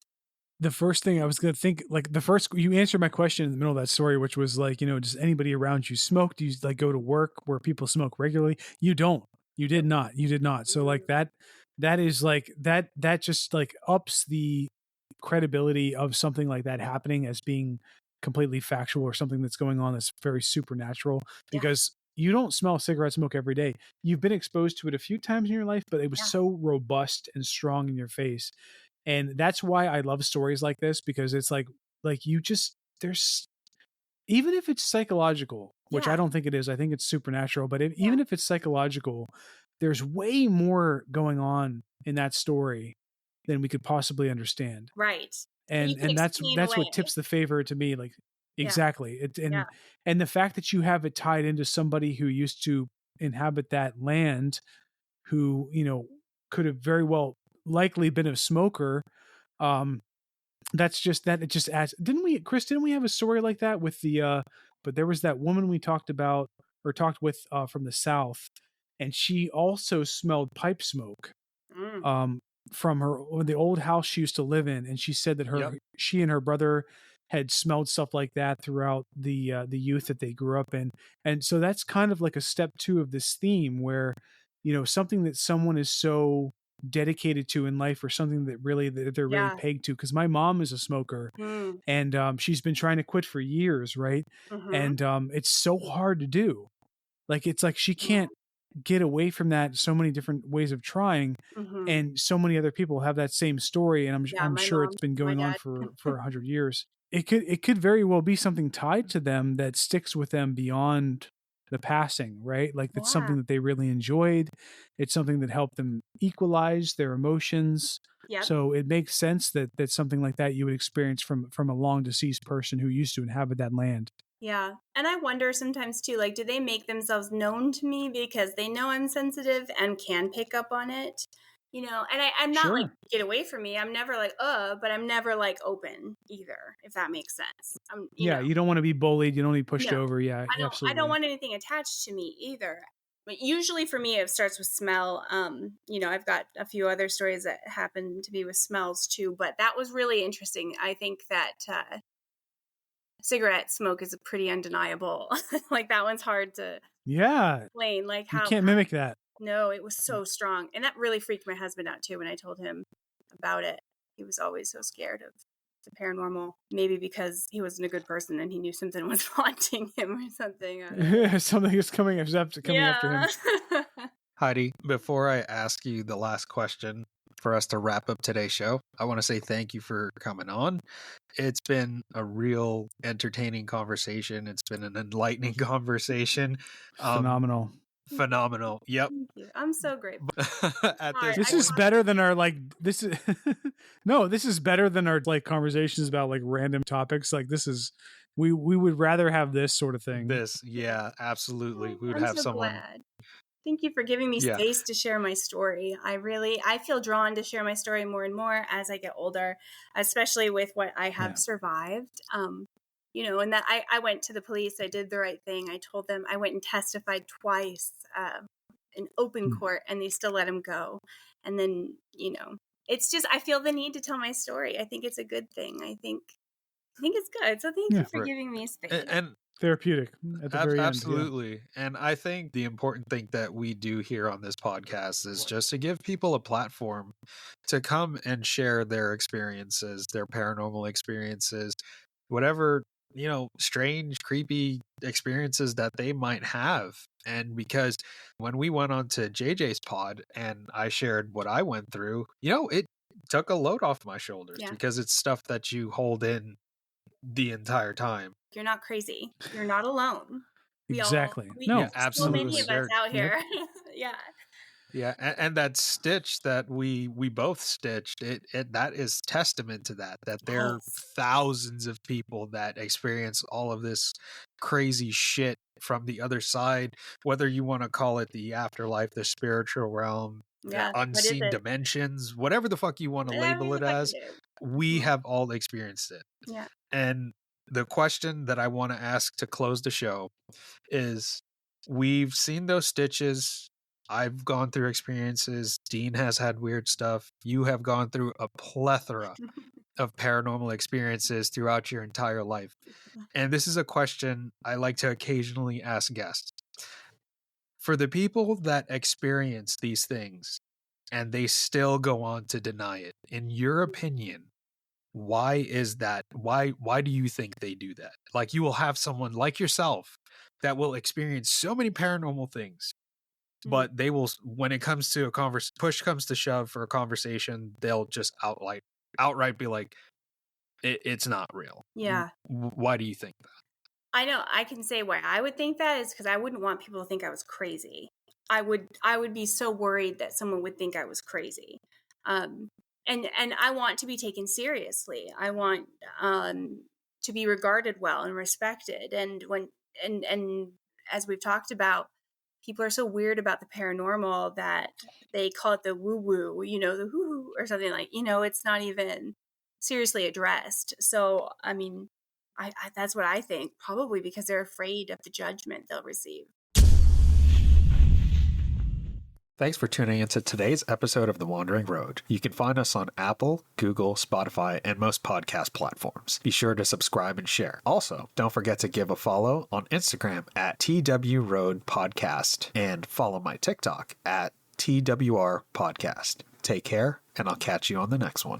The first thing I was going to think, like you answered my question in the middle of that story, which was like, does anybody around you smoke? Do you like go to work where people smoke regularly? You don't. You did not. So like that is like that just like ups the credibility of something like that happening as being completely factual or something that's going on that's very supernatural, because you don't smell cigarette smoke every day. You've been exposed to it a few times in your life, but it was so robust and strong in your face. And that's why I love stories like this, because it's like you just, there's, even if it's psychological, which I don't think it is, I think it's supernatural, but even if it's psychological, there's way more going on in that story than we could possibly understand. Right. And that's what tips the favor to me. Like, exactly. And the fact that you have it tied into somebody who used to inhabit that land, who, could have very well likely been a smoker. That's just that. It just adds. Didn't we have a story like that with the? But there was that woman we talked with from the South, and she also smelled pipe smoke, from the old house she used to live in, and she said that she and her brother had smelled stuff like that throughout the youth that they grew up in. And so that's kind of like a step 2 of this theme where, you know, something that someone is so dedicated to in life, or something that they're really pegged to. Because my mom is a smoker, and she's been trying to quit for years, right? And it's so hard to do. Like, it's like she can't get away from that. So many different ways of trying, and so many other people have that same story, and I'm sure it's been going on for 100 years. It could very well be something tied to them that sticks with them beyond the passing, right? Like, it's something that they really enjoyed. It's something that helped them equalize their emotions. So it makes sense that something like that you would experience from a long deceased person who used to inhabit that land. Yeah. And I wonder sometimes too, like, do they make themselves known to me because they know I'm sensitive and can pick up on it? You know, and I'm not like, get away from me. I'm never like, but I'm never like open either, if that makes sense. You know. You don't want to be bullied. You don't want to be pushed over. Yeah, absolutely. I don't want anything attached to me either. But usually for me, it starts with smell. You know, I've got a few other stories that happen to be with smells too, but that was really interesting. I think that cigarette smoke is a pretty undeniable. Like, that one's hard to explain. Like, how you can't mimic that. No, it was so strong. And that really freaked my husband out too when I told him about it. He was always so scared of the paranormal, maybe because he wasn't a good person and he knew something was haunting him or something. Something is coming after him. Heidi, before I ask you the last question for us to wrap up today's show, I want to say thank you for coming on. It's been a real entertaining conversation. It's been an enlightening conversation. Phenomenal. Yep. Thank you. I'm so grateful. This is better than our this is this is better than our like conversations about like random topics. Like, this is we would rather have this sort of thing. Yeah, absolutely. We would I'm have so someone. Glad. Thank you for giving me space to share my story. I feel drawn to share my story more and more as I get older, especially with what I have survived. You know, and that I went to the police. I did the right thing. I told them. I went and testified twice in open court, and they still let him go. And then, you know, it's just, I feel the need to tell my story. I think it's a good thing. I think it's good. So thank you for giving me space. And therapeutic at the very absolutely. end. And I think the important thing that we do here on this podcast is just to give people a platform to come and share their experiences, their paranormal experiences, whatever, you know, strange, creepy experiences that they might have. And because when we went on to JJ's pod and I shared what I went through, you know, it took a load off my shoulders because it's stuff that you hold in the entire time. You're not crazy. You're not alone. Exactly. Absolutely. So many of us out here. Yeah, and that stitch that we both stitched, it that is testament to that there are thousands of people that experience all of this crazy shit from the other side, whether you want to call it the afterlife, the spiritual realm, the unseen dimensions, whatever the fuck you want to label it as. We have all experienced it. Yeah. And the question that I want to ask to close the show is, we've seen those stitches. I've gone through experiences. Dean has had weird stuff. You have gone through a plethora of paranormal experiences throughout your entire life. And this is a question I like to occasionally ask guests. For the people that experience these things and they still go on to deny it, in your opinion, why is that? Why do you think they do that? Like, you will have someone like yourself that will experience so many paranormal things, but they will, when it comes to a push comes to shove for a conversation, they'll just outright be like, it's not real. Yeah. Why do you think that? I know. I can say why I would think that is because I wouldn't want people to think I was crazy. I would be so worried that someone would think I was crazy. And I want to be taken seriously. I want to be regarded well and respected. And and as we've talked about, people are so weird about the paranormal that they call it the woo-woo, you know, the woo-woo or something, like, you know, it's not even seriously addressed. So, I mean, I that's what I think, probably because they're afraid of the judgment they'll receive. Thanks for tuning into today's episode of The Wandering Road. You can find us on Apple, Google, Spotify, and most podcast platforms. Be sure to subscribe and share. Also, don't forget to give a follow on Instagram at twroadpodcast and follow my TikTok at twrpodcast. Take care, and I'll catch you on the next one.